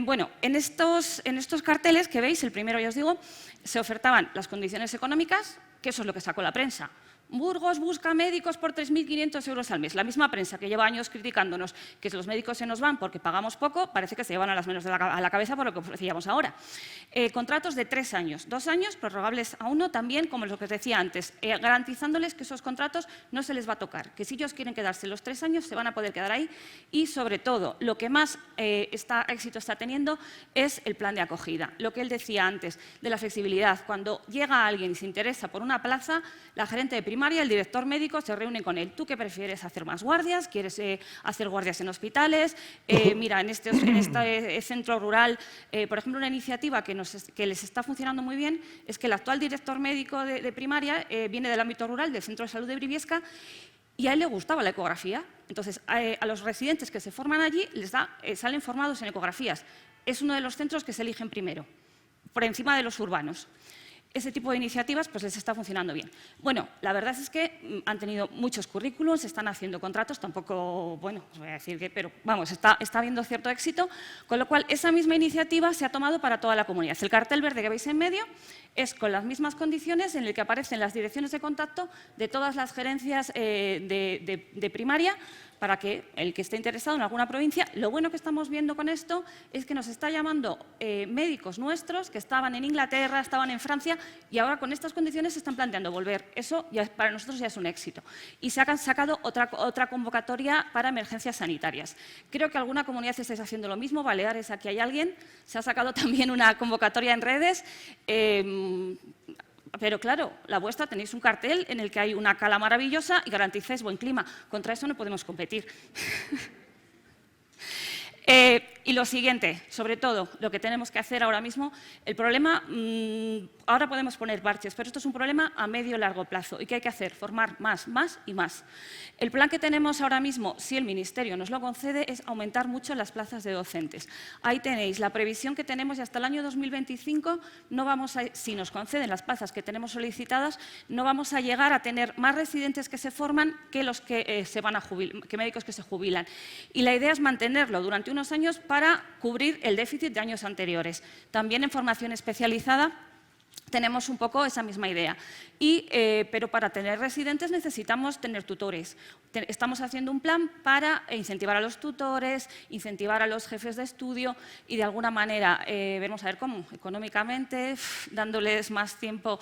Bueno, en estos carteles que veis, el primero ya os digo, se ofertaban las condiciones económicas, que eso es lo que sacó la prensa. Burgos busca médicos por 3.500 euros al mes. La misma prensa que lleva años criticándonos que los médicos se nos van porque pagamos poco, parece que se llevan a las manos a la cabeza por lo que ofrecíamos ahora. Contratos de 3 años, 2 años prorrogables a 1 también, como lo que os decía antes, garantizándoles que esos contratos no se les va a tocar, que si ellos quieren quedarse los 3 años se van a poder quedar ahí y, sobre todo, lo que más éxito está teniendo es el plan de acogida. Lo que él decía antes de la flexibilidad. Cuando llega alguien y se interesa por una plaza, la gerente de primaria, el director médico se reúne con él. ¿Tú qué prefieres? ¿Hacer más guardias? ¿Quieres hacer guardias en hospitales? Mira, en este centro rural, por ejemplo, una iniciativa que les está funcionando muy bien es que el actual director médico de primaria viene del ámbito rural, del Centro de Salud de Briviesca, y a él le gustaba la ecografía. Entonces, a los residentes que se forman allí salen formados en ecografías. Es uno de los centros que se eligen primero, por encima de los urbanos. Ese tipo de iniciativas pues les está funcionando bien. Bueno, la verdad es que han tenido muchos currículums, están haciendo contratos, tampoco, bueno, os voy a decir que, pero vamos, está habiendo cierto éxito, con lo cual esa misma iniciativa se ha tomado para toda la comunidad. El cartel verde que veis en medio es con las mismas condiciones en el que aparecen las direcciones de contacto de todas las gerencias de primaria, para que el que esté interesado en alguna provincia. Lo bueno que estamos viendo con esto es que nos está llamando médicos nuestros que estaban en Inglaterra, estaban en Francia y ahora con estas condiciones se están planteando volver. Eso ya, para nosotros ya es un éxito. Y se ha sacado otra convocatoria para emergencias sanitarias. Creo que alguna comunidad estáis haciendo lo mismo. Baleares, aquí hay alguien. Se ha sacado también una convocatoria en redes. Pero claro, la vuestra tenéis un cartel en el que hay una cala maravillosa y garantizáis buen clima. Contra eso no podemos competir. Y lo siguiente, sobre todo, lo que tenemos que hacer ahora mismo, el problema, ahora podemos poner parches, pero esto es un problema a medio y largo plazo. ¿Y qué hay que hacer? Formar más y más. El plan que tenemos ahora mismo, si el Ministerio nos lo concede, es aumentar mucho las plazas de docentes. Ahí tenéis la previsión que tenemos y hasta el año 2025, no vamos a, si nos conceden las plazas que tenemos solicitadas, no vamos a llegar a tener más residentes que se forman que los que se van a jubilar, que médicos que se jubilan. Y la idea es mantenerlo durante unos años para cubrir el déficit de años anteriores. También en formación especializada tenemos un poco esa misma idea. Pero para tener residentes necesitamos tener tutores. Estamos haciendo un plan para incentivar a los tutores, incentivar a los jefes de estudio y de alguna manera, veremos a ver cómo, económicamente, dándoles más tiempo.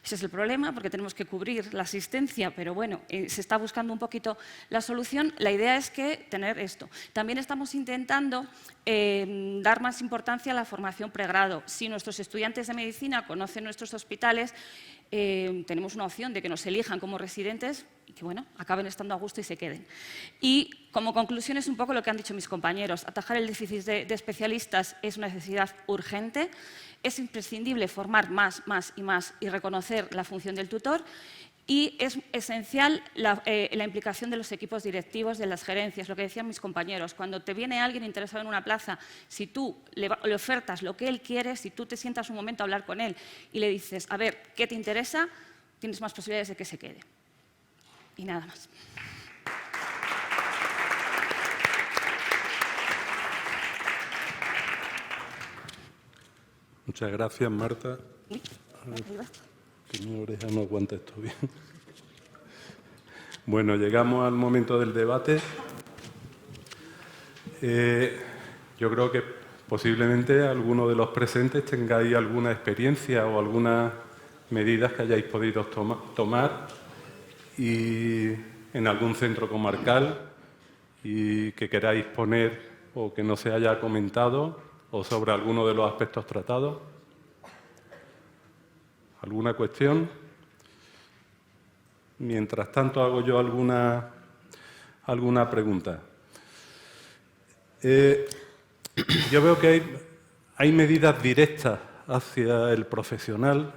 Ese es el problema, porque tenemos que cubrir la asistencia, pero bueno, se está buscando un poquito la solución. La idea es que tener esto. También estamos intentando dar más importancia a la formación pregrado. Si nuestros estudiantes de medicina conocen nuestros hospitales, tenemos una opción de que nos elijan como residentes y que, bueno, acaben estando a gusto y se queden. Y como conclusión es un poco lo que han dicho mis compañeros. Atajar el déficit de especialistas es una necesidad urgente. Es imprescindible formar más y reconocer la función del tutor. Y es esencial la implicación de los equipos directivos, de las gerencias, lo que decían mis compañeros. Cuando te viene alguien interesado en una plaza, si tú le ofertas lo que él quiere, si tú te sientas un momento a hablar con él y le dices, a ver, ¿qué te interesa?, tienes más posibilidades de que se quede. Y nada más. Muchas gracias, Marta. Que mi oreja no aguanta esto bien. Bueno, llegamos al momento del debate. Yo creo que posiblemente alguno de los presentes tengáis alguna experiencia o algunas medidas que hayáis podido tomar y en algún centro comarcal y que queráis poner o que no se haya comentado o sobre alguno de los aspectos tratados. ¿Alguna cuestión? Mientras tanto, hago yo alguna pregunta. Yo veo que hay medidas directas hacia el profesional,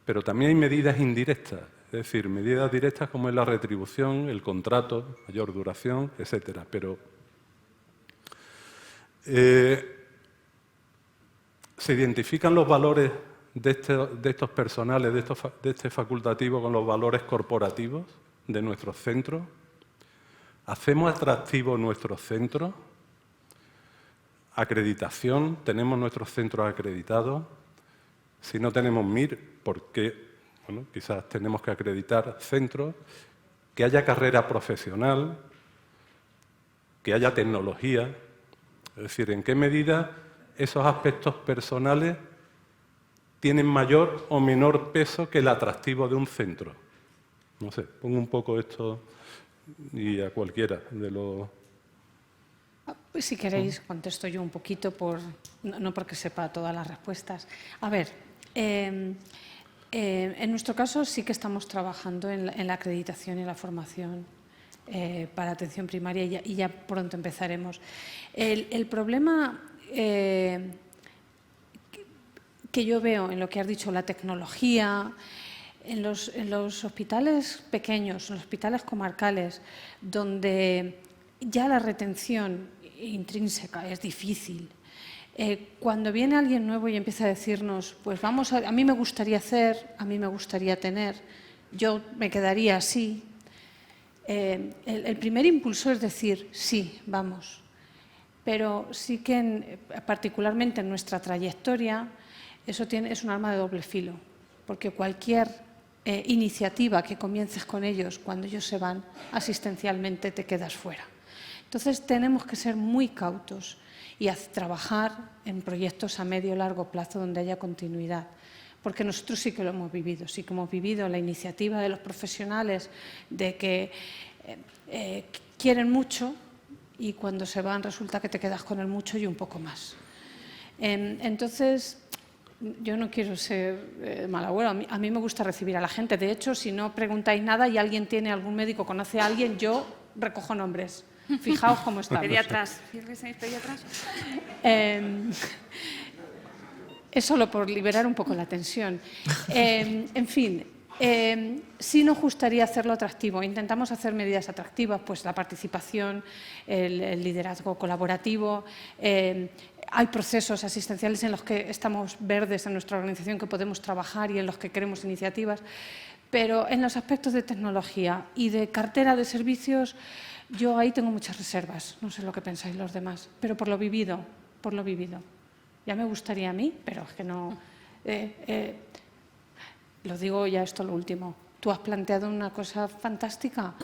pero también hay medidas indirectas. Es decir, medidas directas como es la retribución, el contrato, mayor duración, etcétera. Pero se identifican los valores de estos personales, de este facultativo, con los valores corporativos de nuestros centros. ¿Hacemos atractivos nuestros centros? Acreditación, ¿tenemos nuestros centros acreditados? Si no tenemos MIR, ¿por qué? Bueno, quizás tenemos que acreditar centros, que haya carrera profesional, que haya tecnología. Es decir, ¿en qué medida esos aspectos personales tienen mayor o menor peso que el atractivo de un centro? No sé, pongo un poco esto y a cualquiera de los... Pues si queréis, contesto yo un poquito, no porque sepa todas las respuestas. A ver, en nuestro caso sí que estamos trabajando en la acreditación y la formación para atención primaria y ya pronto empezaremos. El problema que yo veo en lo que has dicho, la tecnología, en los hospitales pequeños, en los hospitales comarcales, donde ya la retención intrínseca es difícil. Cuando viene alguien nuevo y empieza a decirnos, pues vamos a mí me gustaría hacer, a mí me gustaría tener, yo me quedaría así, el primer impulso es decir, sí, vamos. Pero sí que, particularmente en nuestra trayectoria, eso es un arma de doble filo, porque cualquier iniciativa que comiences con ellos, cuando ellos se van, asistencialmente te quedas fuera. Entonces, tenemos que ser muy cautos y trabajar en proyectos a medio y largo plazo donde haya continuidad, porque nosotros sí que lo hemos vivido, sí que hemos vivido la iniciativa de los profesionales de que quieren mucho y cuando se van resulta que te quedas con el mucho y un poco más. Entonces, yo no quiero ser mal abuelo, a mí me gusta recibir a la gente. De hecho, si no preguntáis nada y alguien tiene, algún médico conoce a alguien, yo recojo nombres. Fijaos cómo estamos. Pediatras. ¿Pediatras? Es solo por liberar un poco la tensión. En fin, sí nos gustaría hacerlo atractivo. Intentamos hacer medidas atractivas, pues la participación, el liderazgo colaborativo. Hay procesos asistenciales en los que estamos verdes en nuestra organización que podemos trabajar y en los que queremos iniciativas. Pero en los aspectos de tecnología y de cartera de servicios, yo ahí tengo muchas reservas. No sé lo que pensáis los demás, pero por lo vivido, por lo vivido. Ya me gustaría a mí, pero es que no... lo digo ya esto lo último. Tú has planteado una cosa fantástica.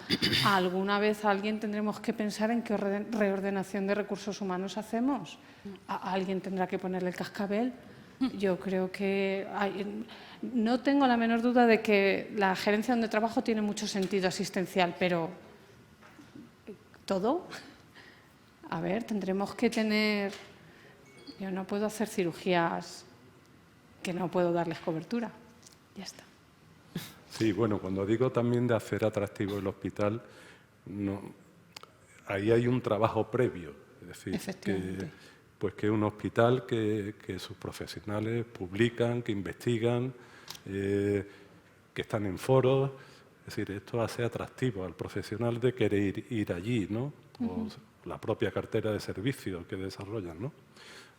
¿Alguna vez alguien tendremos que pensar en qué reordenación de recursos humanos hacemos? ¿Alguien tendrá que ponerle el cascabel? Yo creo que... no tengo la menor duda de que la gerencia donde trabajo tiene mucho sentido asistencial, pero... ¿todo? A ver, tendremos que tener... Yo no puedo hacer cirugías que no puedo darles cobertura. Ya está. Sí, bueno, cuando digo también de hacer atractivo el hospital, no, ahí hay un trabajo previo. Es decir, que un hospital que sus profesionales publican, que investigan, que están en foros. Es decir, esto hace atractivo al profesional de querer ir allí, ¿no? O la propia cartera de servicios que desarrollan, ¿no?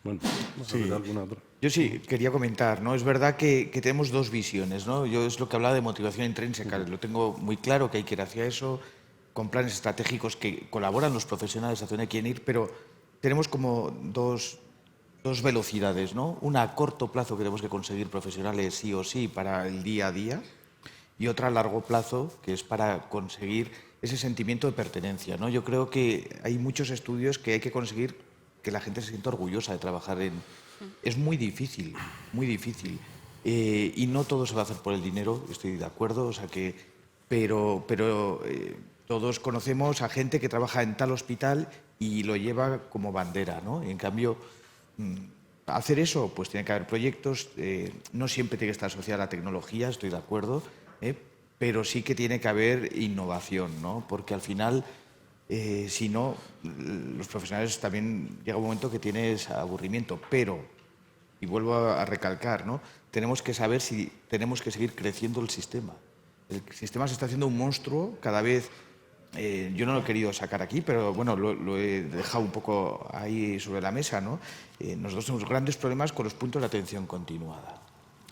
Bueno, vamos a ver alguna otra. Yo sí quería comentar, ¿no? Es verdad que tenemos dos visiones, ¿no? Yo es lo que hablaba de motivación intrínseca, lo tengo muy claro que hay que ir hacia eso, con planes estratégicos que colaboran los profesionales hacia donde quieren ir, pero tenemos como dos velocidades, ¿no? Una a corto plazo que tenemos que conseguir profesionales sí o sí para el día a día y otra a largo plazo que es para conseguir ese sentimiento de pertenencia, ¿no? Yo creo que hay muchos estudios que hay que conseguir que la gente se sienta orgullosa de trabajar en... Es muy difícil, y no todo se va a hacer por el dinero, estoy de acuerdo, o sea que... Pero todos conocemos a gente que trabaja en tal hospital y lo lleva como bandera, ¿no? En cambio, hacer eso, pues tiene que haber proyectos, no siempre tiene que estar asociada a la tecnología, estoy de acuerdo, pero sí que tiene que haber innovación, ¿no? Porque al final, si no, los profesionales también llega un momento que tienes aburrimiento, pero, y vuelvo a recalcar, ¿no? Tenemos que saber si tenemos que seguir creciendo el sistema. El sistema se está haciendo un monstruo cada vez. Yo no lo he querido sacar aquí, pero bueno, lo he dejado un poco ahí sobre la mesa, ¿no? Nosotros tenemos grandes problemas con los puntos de atención continuada,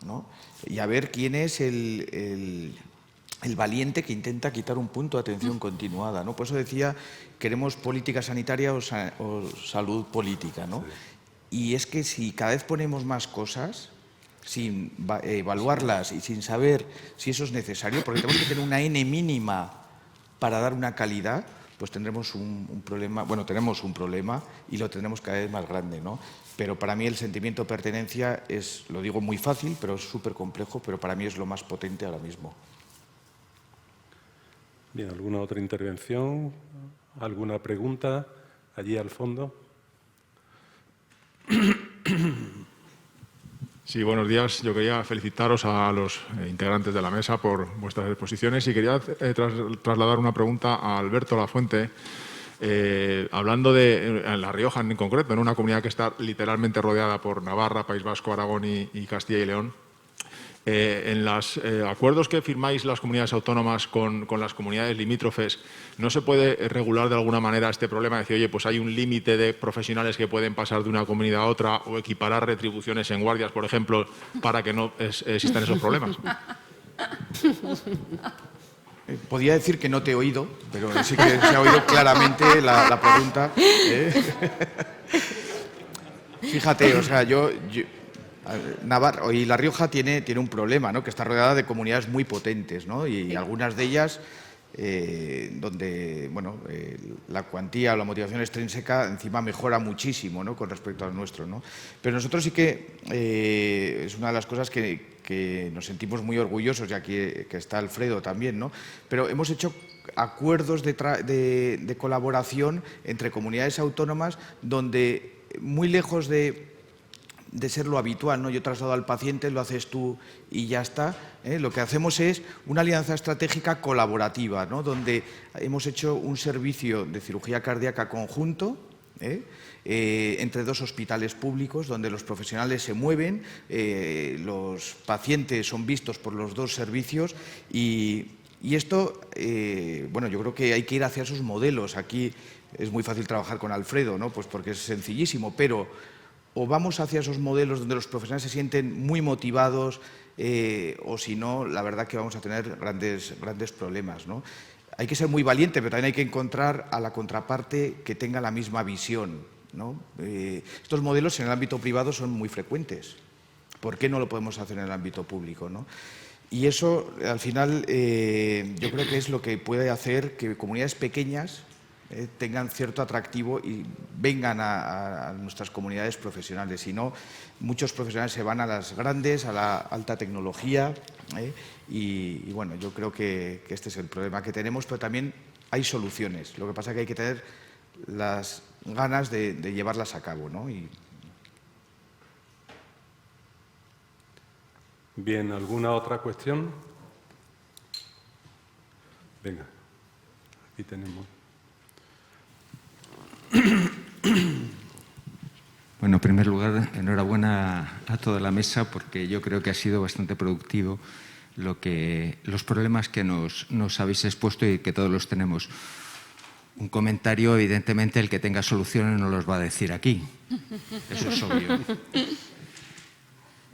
¿no? Y a ver quién es el valiente que intenta quitar un punto de atención continuada, ¿no? Por eso decía, queremos política sanitaria o salud política, ¿no? Y es que si cada vez ponemos más cosas sin evaluarlas y sin saber si eso es necesario, porque tenemos que tener una N mínima para dar una calidad, pues tendremos un problema, bueno, tenemos un problema y lo tendremos cada vez más grande, ¿no? Pero para mí el sentimiento de pertenencia es, lo digo muy fácil, pero es súper complejo, pero para mí es lo más potente ahora mismo. Bien, ¿alguna otra intervención? ¿Alguna pregunta allí al fondo? Sí, buenos días. Yo quería felicitaros a los integrantes de la mesa por vuestras exposiciones y quería trasladar una pregunta a Alberto Lafuente. Hablando de La Rioja en concreto, en una comunidad que está literalmente rodeada por Navarra, País Vasco, Aragón y Castilla y León. En los acuerdos que firmáis las comunidades autónomas con las comunidades limítrofes, ¿no se puede regular de alguna manera este problema? Decir, oye, pues hay un límite de profesionales que pueden pasar de una comunidad a otra o equiparar retribuciones en guardias, por ejemplo, para que no existan esos problemas. Podría decir que no te he oído, pero sí que se ha oído claramente la pregunta. Fíjate, o sea, Navarra y La Rioja tiene un problema, ¿no? Que está rodeada de comunidades muy potentes, ¿no? Y algunas de ellas donde bueno, la cuantía o la motivación extrínseca encima mejora muchísimo, ¿no? Con respecto al nuestro, ¿no? Pero nosotros sí que es una de las cosas que nos sentimos muy orgullosos, y aquí que está Alfredo también, ¿no? Pero hemos hecho acuerdos de colaboración entre comunidades autónomas donde, muy lejos de ser lo habitual, ¿no? Yo traslado al paciente, lo haces tú y ya está. Lo que hacemos es una alianza estratégica colaborativa, ¿no? Donde hemos hecho un servicio de cirugía cardíaca conjunto entre dos hospitales públicos, donde los profesionales se mueven, los pacientes son vistos por los dos servicios y esto, bueno, yo creo que hay que ir hacia esos modelos. Aquí es muy fácil trabajar con Alfredo, ¿no? Pues porque es sencillísimo, pero o vamos hacia esos modelos donde los profesionales se sienten muy motivados o si no, la verdad que vamos a tener grandes problemas, ¿no? Hay que ser muy valiente, pero también hay que encontrar a la contraparte que tenga la misma visión, ¿no? Estos modelos en el ámbito privado son muy frecuentes. ¿Por qué no lo podemos hacer en el ámbito público, ¿no? Y eso, al final, yo creo que es lo que puede hacer que comunidades pequeñas tengan cierto atractivo y vengan a nuestras comunidades profesionales. Si no, muchos profesionales se van a las grandes, a la alta tecnología y bueno, yo creo que este es el problema que tenemos, pero también hay soluciones. Lo que pasa es que hay que tener las ganas de llevarlas a cabo, ¿no? Bien, ¿alguna otra cuestión? Venga, aquí tenemos. Bueno, en primer lugar, enhorabuena a toda la mesa porque yo creo que ha sido bastante productivo los problemas que nos habéis expuesto y que todos los tenemos. Un comentario, evidentemente, el que tenga soluciones no los va a decir aquí. Eso es obvio.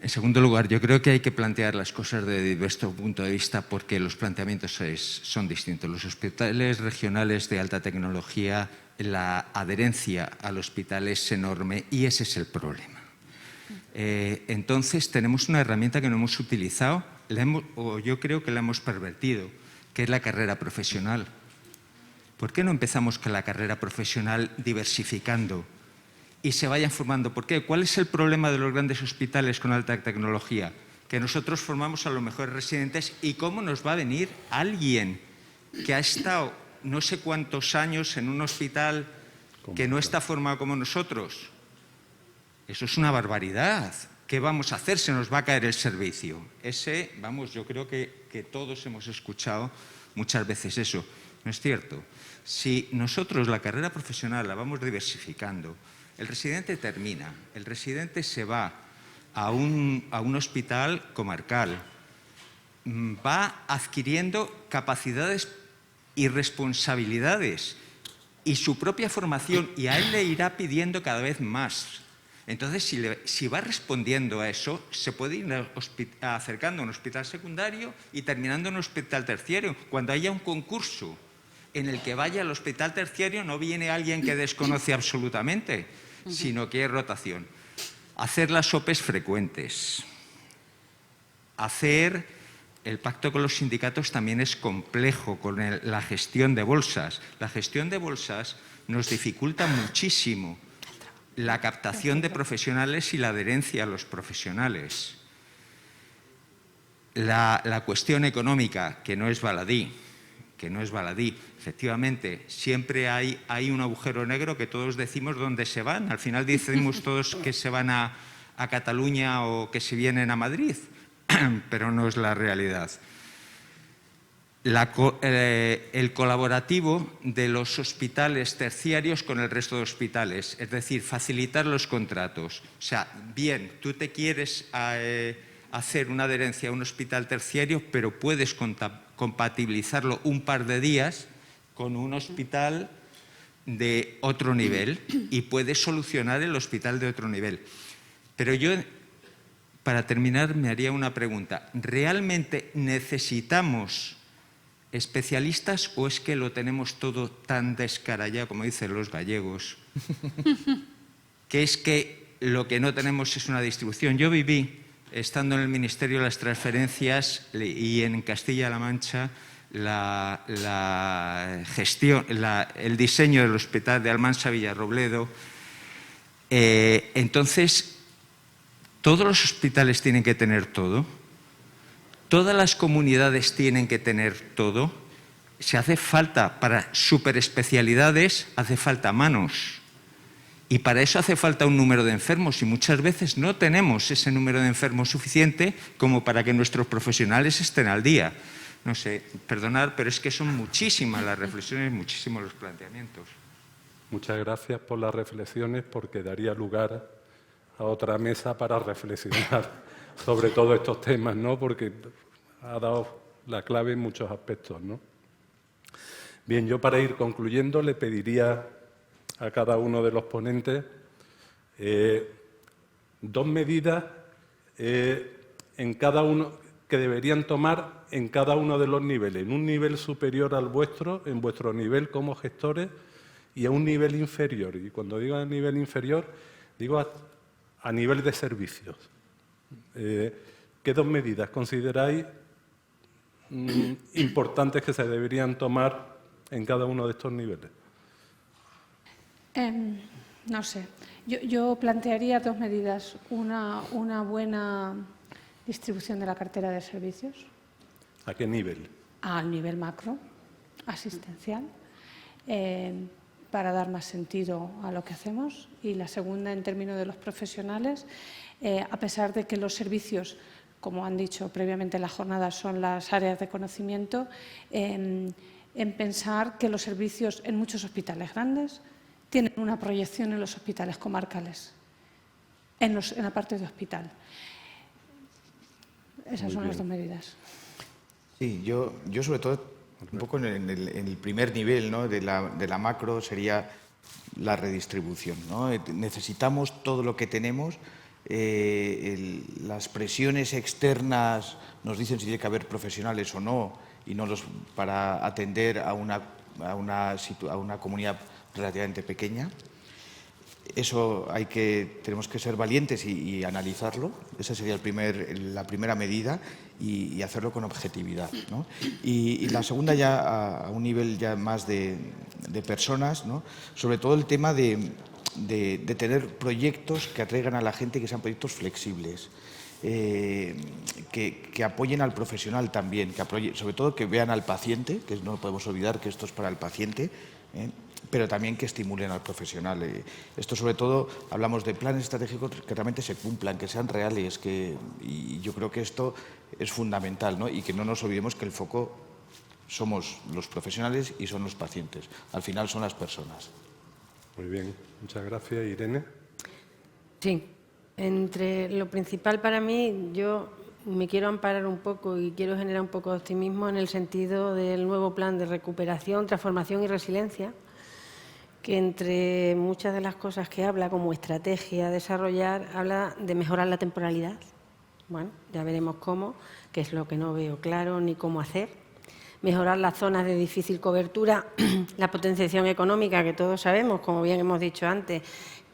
En segundo lugar, yo creo que hay que plantear las cosas desde diverso punto de vista porque los planteamientos son distintos. Los hospitales regionales de alta tecnología, la adherencia al hospital es enorme y ese es el problema. Entonces, tenemos una herramienta que no hemos utilizado, o yo creo que la hemos pervertido, que es la carrera profesional. ¿Por qué no empezamos con la carrera profesional diversificando y se vayan formando? ¿Por qué? ¿Cuál es el problema de los grandes hospitales con alta tecnología? Que nosotros formamos a los mejores residentes y cómo nos va a venir alguien que ha estado no sé cuántos años en un hospital que no está formado como nosotros. Eso es una barbaridad. ¿Qué vamos a hacer? Se nos va a caer el servicio. Yo creo que todos hemos escuchado muchas veces eso. ¿No es cierto? Si nosotros la carrera profesional la vamos diversificando, el residente termina, el residente se va a un hospital comarcal, va adquiriendo capacidades y responsabilidades y su propia formación, y a él le irá pidiendo cada vez más. Entonces, si va respondiendo a eso, se puede ir acercando a un hospital secundario y terminando en un hospital terciario. Cuando haya un concurso en el que vaya al hospital terciario, no viene alguien que desconoce absolutamente, sino que hay rotación. Hacer las OPEs frecuentes. El pacto con los sindicatos también es complejo con la gestión de bolsas. La gestión de bolsas nos dificulta muchísimo la captación de profesionales y la adherencia a los profesionales. La cuestión económica, que no es baladí. Efectivamente, siempre hay un agujero negro que todos decimos dónde se van. Al final decimos todos que se van a Cataluña o que se vienen a Madrid, pero no es la realidad. El colaborativo de los hospitales terciarios con el resto de hospitales, es decir, facilitar los contratos. O sea, bien, tú te quieres hacer una adherencia a un hospital terciario, pero puedes compatibilizarlo un par de días con un hospital de otro nivel y puedes solucionar el hospital de otro nivel. Pero yo, para terminar, me haría una pregunta. ¿Realmente necesitamos especialistas o es que lo tenemos todo tan descarallado, como dicen los gallegos, que es que lo que no tenemos es una distribución? Yo viví, estando en el Ministerio de las Transferencias y en Castilla-La Mancha, la gestión, el diseño del hospital de Almansa Villarrobledo. Entonces, todos los hospitales tienen que tener todo. Todas las comunidades tienen que tener todo. Si hace falta para superespecialidades, hace falta manos. Y para eso hace falta un número de enfermos y muchas veces no tenemos ese número de enfermos suficiente como para que nuestros profesionales estén al día. No sé, perdonad, pero es que son muchísimas las reflexiones, muchísimos los planteamientos. Muchas gracias por las reflexiones, porque daría lugar a otra mesa para reflexionar sobre todos estos temas, ¿no? Porque ha dado la clave en muchos aspectos, ¿no? Bien, yo para ir concluyendo le pediría a cada uno de los ponentes dos medidas en cada uno que deberían tomar en cada uno de los niveles, en un nivel superior al vuestro, en vuestro nivel como gestores, y a un nivel inferior. Y cuando digo a nivel inferior, digo a nivel de servicios. ¿Qué dos medidas consideráis importantes que se deberían tomar en cada uno de estos niveles? No sé. Yo plantearía dos medidas. Una buena distribución de la cartera de servicios. ¿A qué nivel? Al nivel macro, asistencial, para dar más sentido a lo que hacemos. Y la segunda, en términos de los profesionales, a pesar de que los servicios, como han dicho previamente en la jornada, son las áreas de conocimiento, en pensar que los servicios en muchos hospitales grandes tienen una proyección en los hospitales comarcales, en la parte de hospital. Esas son las dos medidas. Sí, yo sobre todo, un poco en el primer nivel, ¿no? de la macro, sería la redistribución, ¿no? Necesitamos todo lo que tenemos. Las presiones externas nos dicen si tiene que haber profesionales o no, y no para atender a una comunidad relativamente pequeña. Eso tenemos que ser valientes y analizarlo. Esa sería la primera medida, y hacerlo con objetividad, ¿no? Y la segunda, ya a un nivel ya más de personas, ¿no? Sobre todo el tema de tener proyectos que atraigan a la gente, que sean proyectos flexibles, que apoyen al profesional también, sobre todo que vean al paciente, que no podemos olvidar que esto es para el paciente, pero también que estimulen al profesional. Esto, sobre todo, hablamos de planes estratégicos que realmente se cumplan, que sean reales, y yo creo que esto es fundamental, ¿no? Y que no nos olvidemos que el foco somos los profesionales y son los pacientes. Al final son las personas. Muy bien, muchas gracias. Irene. Sí, entre lo principal para mí, yo me quiero amparar un poco y quiero generar un poco de optimismo en el sentido del nuevo plan de recuperación, transformación y resiliencia, que entre muchas de las cosas que habla como estrategia a desarrollar, habla de mejorar la temporalidad. Bueno, ya veremos cómo, que es lo que no veo claro ni cómo hacer. Mejorar las zonas de difícil cobertura, la potenciación económica, que todos sabemos, como bien hemos dicho antes,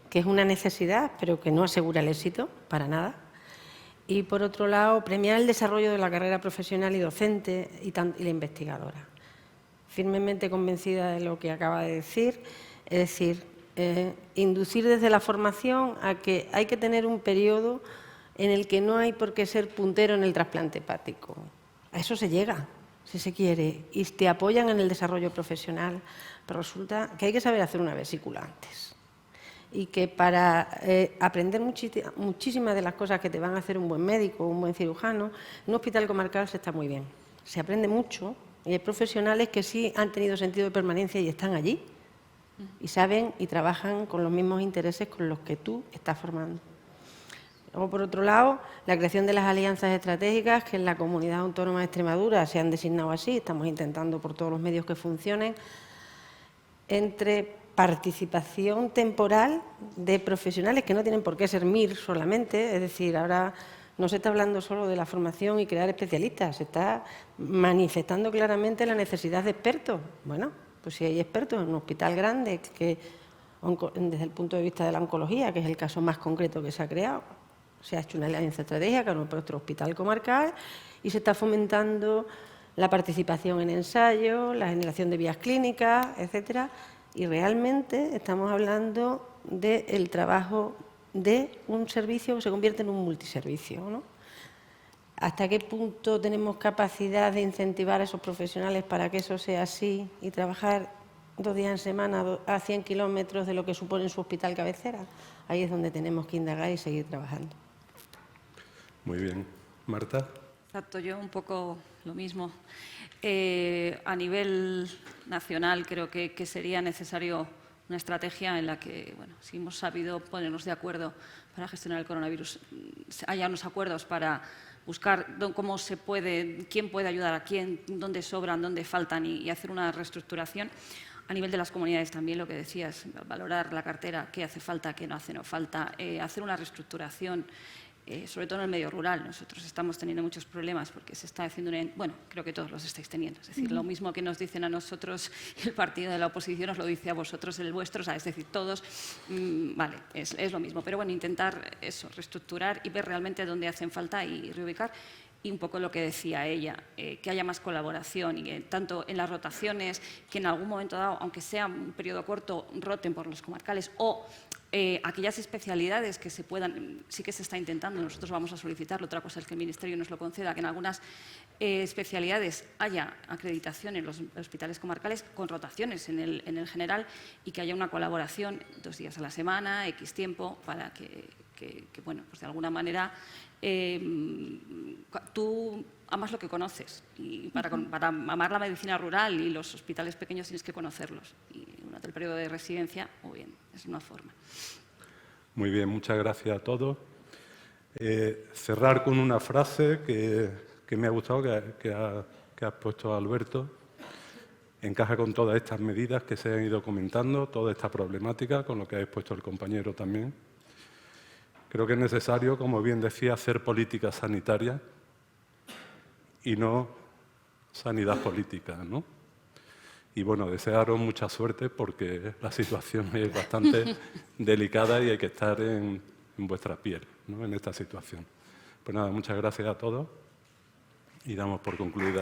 que es una necesidad, pero que no asegura el éxito, para nada. Y, por otro lado, premiar el desarrollo de la carrera profesional y docente y la investigadora. Firmemente convencida de lo que acaba de decir, es decir, inducir desde la formación a que hay que tener un periodo en el que no hay por qué ser puntero en el trasplante hepático. A eso se llega, si se quiere, y te apoyan en el desarrollo profesional, pero resulta que hay que saber hacer una vesícula antes. Y que para aprender muchísimas de las cosas que te van a hacer un buen médico o un buen cirujano, en un hospital comarcal se está muy bien. Se aprende mucho y hay profesionales que sí han tenido sentido de permanencia y están allí y saben y trabajan con los mismos intereses con los que tú estás formando. Luego, por otro lado, la creación de las alianzas estratégicas que en la Comunidad Autónoma de Extremadura se han designado así, estamos intentando por todos los medios que funcionen, entre participación temporal de profesionales que no tienen por qué ser MIR solamente, es decir, ahora no se está hablando solo de la formación y crear especialistas, se está manifestando claramente la necesidad de expertos. Bueno, pues si hay expertos en un hospital grande, que desde el punto de vista de la oncología, que es el caso más concreto que se ha creado, se ha hecho una alianza estratégica con nuestro hospital comarcal y se está fomentando la participación en ensayos, la generación de vías clínicas, etcétera. Y realmente estamos hablando del trabajo de un servicio que se convierte en un multiservicio, ¿no? ¿Hasta qué punto tenemos capacidad de incentivar a esos profesionales para que eso sea así y trabajar 2 días en semana a 100 kilómetros de lo que supone su hospital cabecera? Ahí es donde tenemos que indagar y seguir trabajando. Muy bien. Marta. Exacto, yo un poco lo mismo. A nivel nacional creo que sería necesario una estrategia en la que, bueno, si hemos sabido ponernos de acuerdo para gestionar el coronavirus, haya unos acuerdos para buscar cómo se puede, quién puede ayudar a quién, dónde sobran, dónde faltan y hacer una reestructuración. A nivel de las comunidades también, lo que decías, valorar la cartera, qué hace falta, qué no hace no falta, hacer una reestructuración. Sobre todo en el medio rural, nosotros estamos teniendo muchos problemas porque se está haciendo bueno, creo que todos los estáis teniendo, es decir, lo mismo que nos dicen a nosotros el partido de la oposición os lo dice a vosotros el vuestro, o sea, es decir, todos, vale, es lo mismo, pero bueno, intentar eso, reestructurar y ver realmente dónde hacen falta y reubicar. Y un poco lo que decía ella, que haya más colaboración y tanto en las rotaciones, que en algún momento dado, aunque sea un periodo corto, roten por los comarcales o aquellas especialidades que se puedan, sí que se está intentando, nosotros vamos a solicitarlo, otra cosa es que el Ministerio nos lo conceda, que en algunas especialidades haya acreditación en los hospitales comarcales con rotaciones en el general y que haya una colaboración 2 días a la semana, X tiempo, para que bueno, pues de alguna manera tú amas lo que conoces y para amar la medicina rural y los hospitales pequeños tienes que conocerlos y durante el periodo de residencia, muy bien, es una forma. Muy bien, muchas gracias a todos. Cerrar con una frase que me ha gustado, que has puesto, Alberto. Encaja con todas estas medidas que se han ido comentando, toda esta problemática, con lo que ha expuesto el compañero también. Creo que es necesario, como bien decía, hacer política sanitaria y no sanidad política, ¿no? Y bueno, desearos mucha suerte porque la situación es bastante delicada y hay que estar en vuestra piel, ¿no?, en esta situación. Pues nada, muchas gracias a todos y damos por concluida.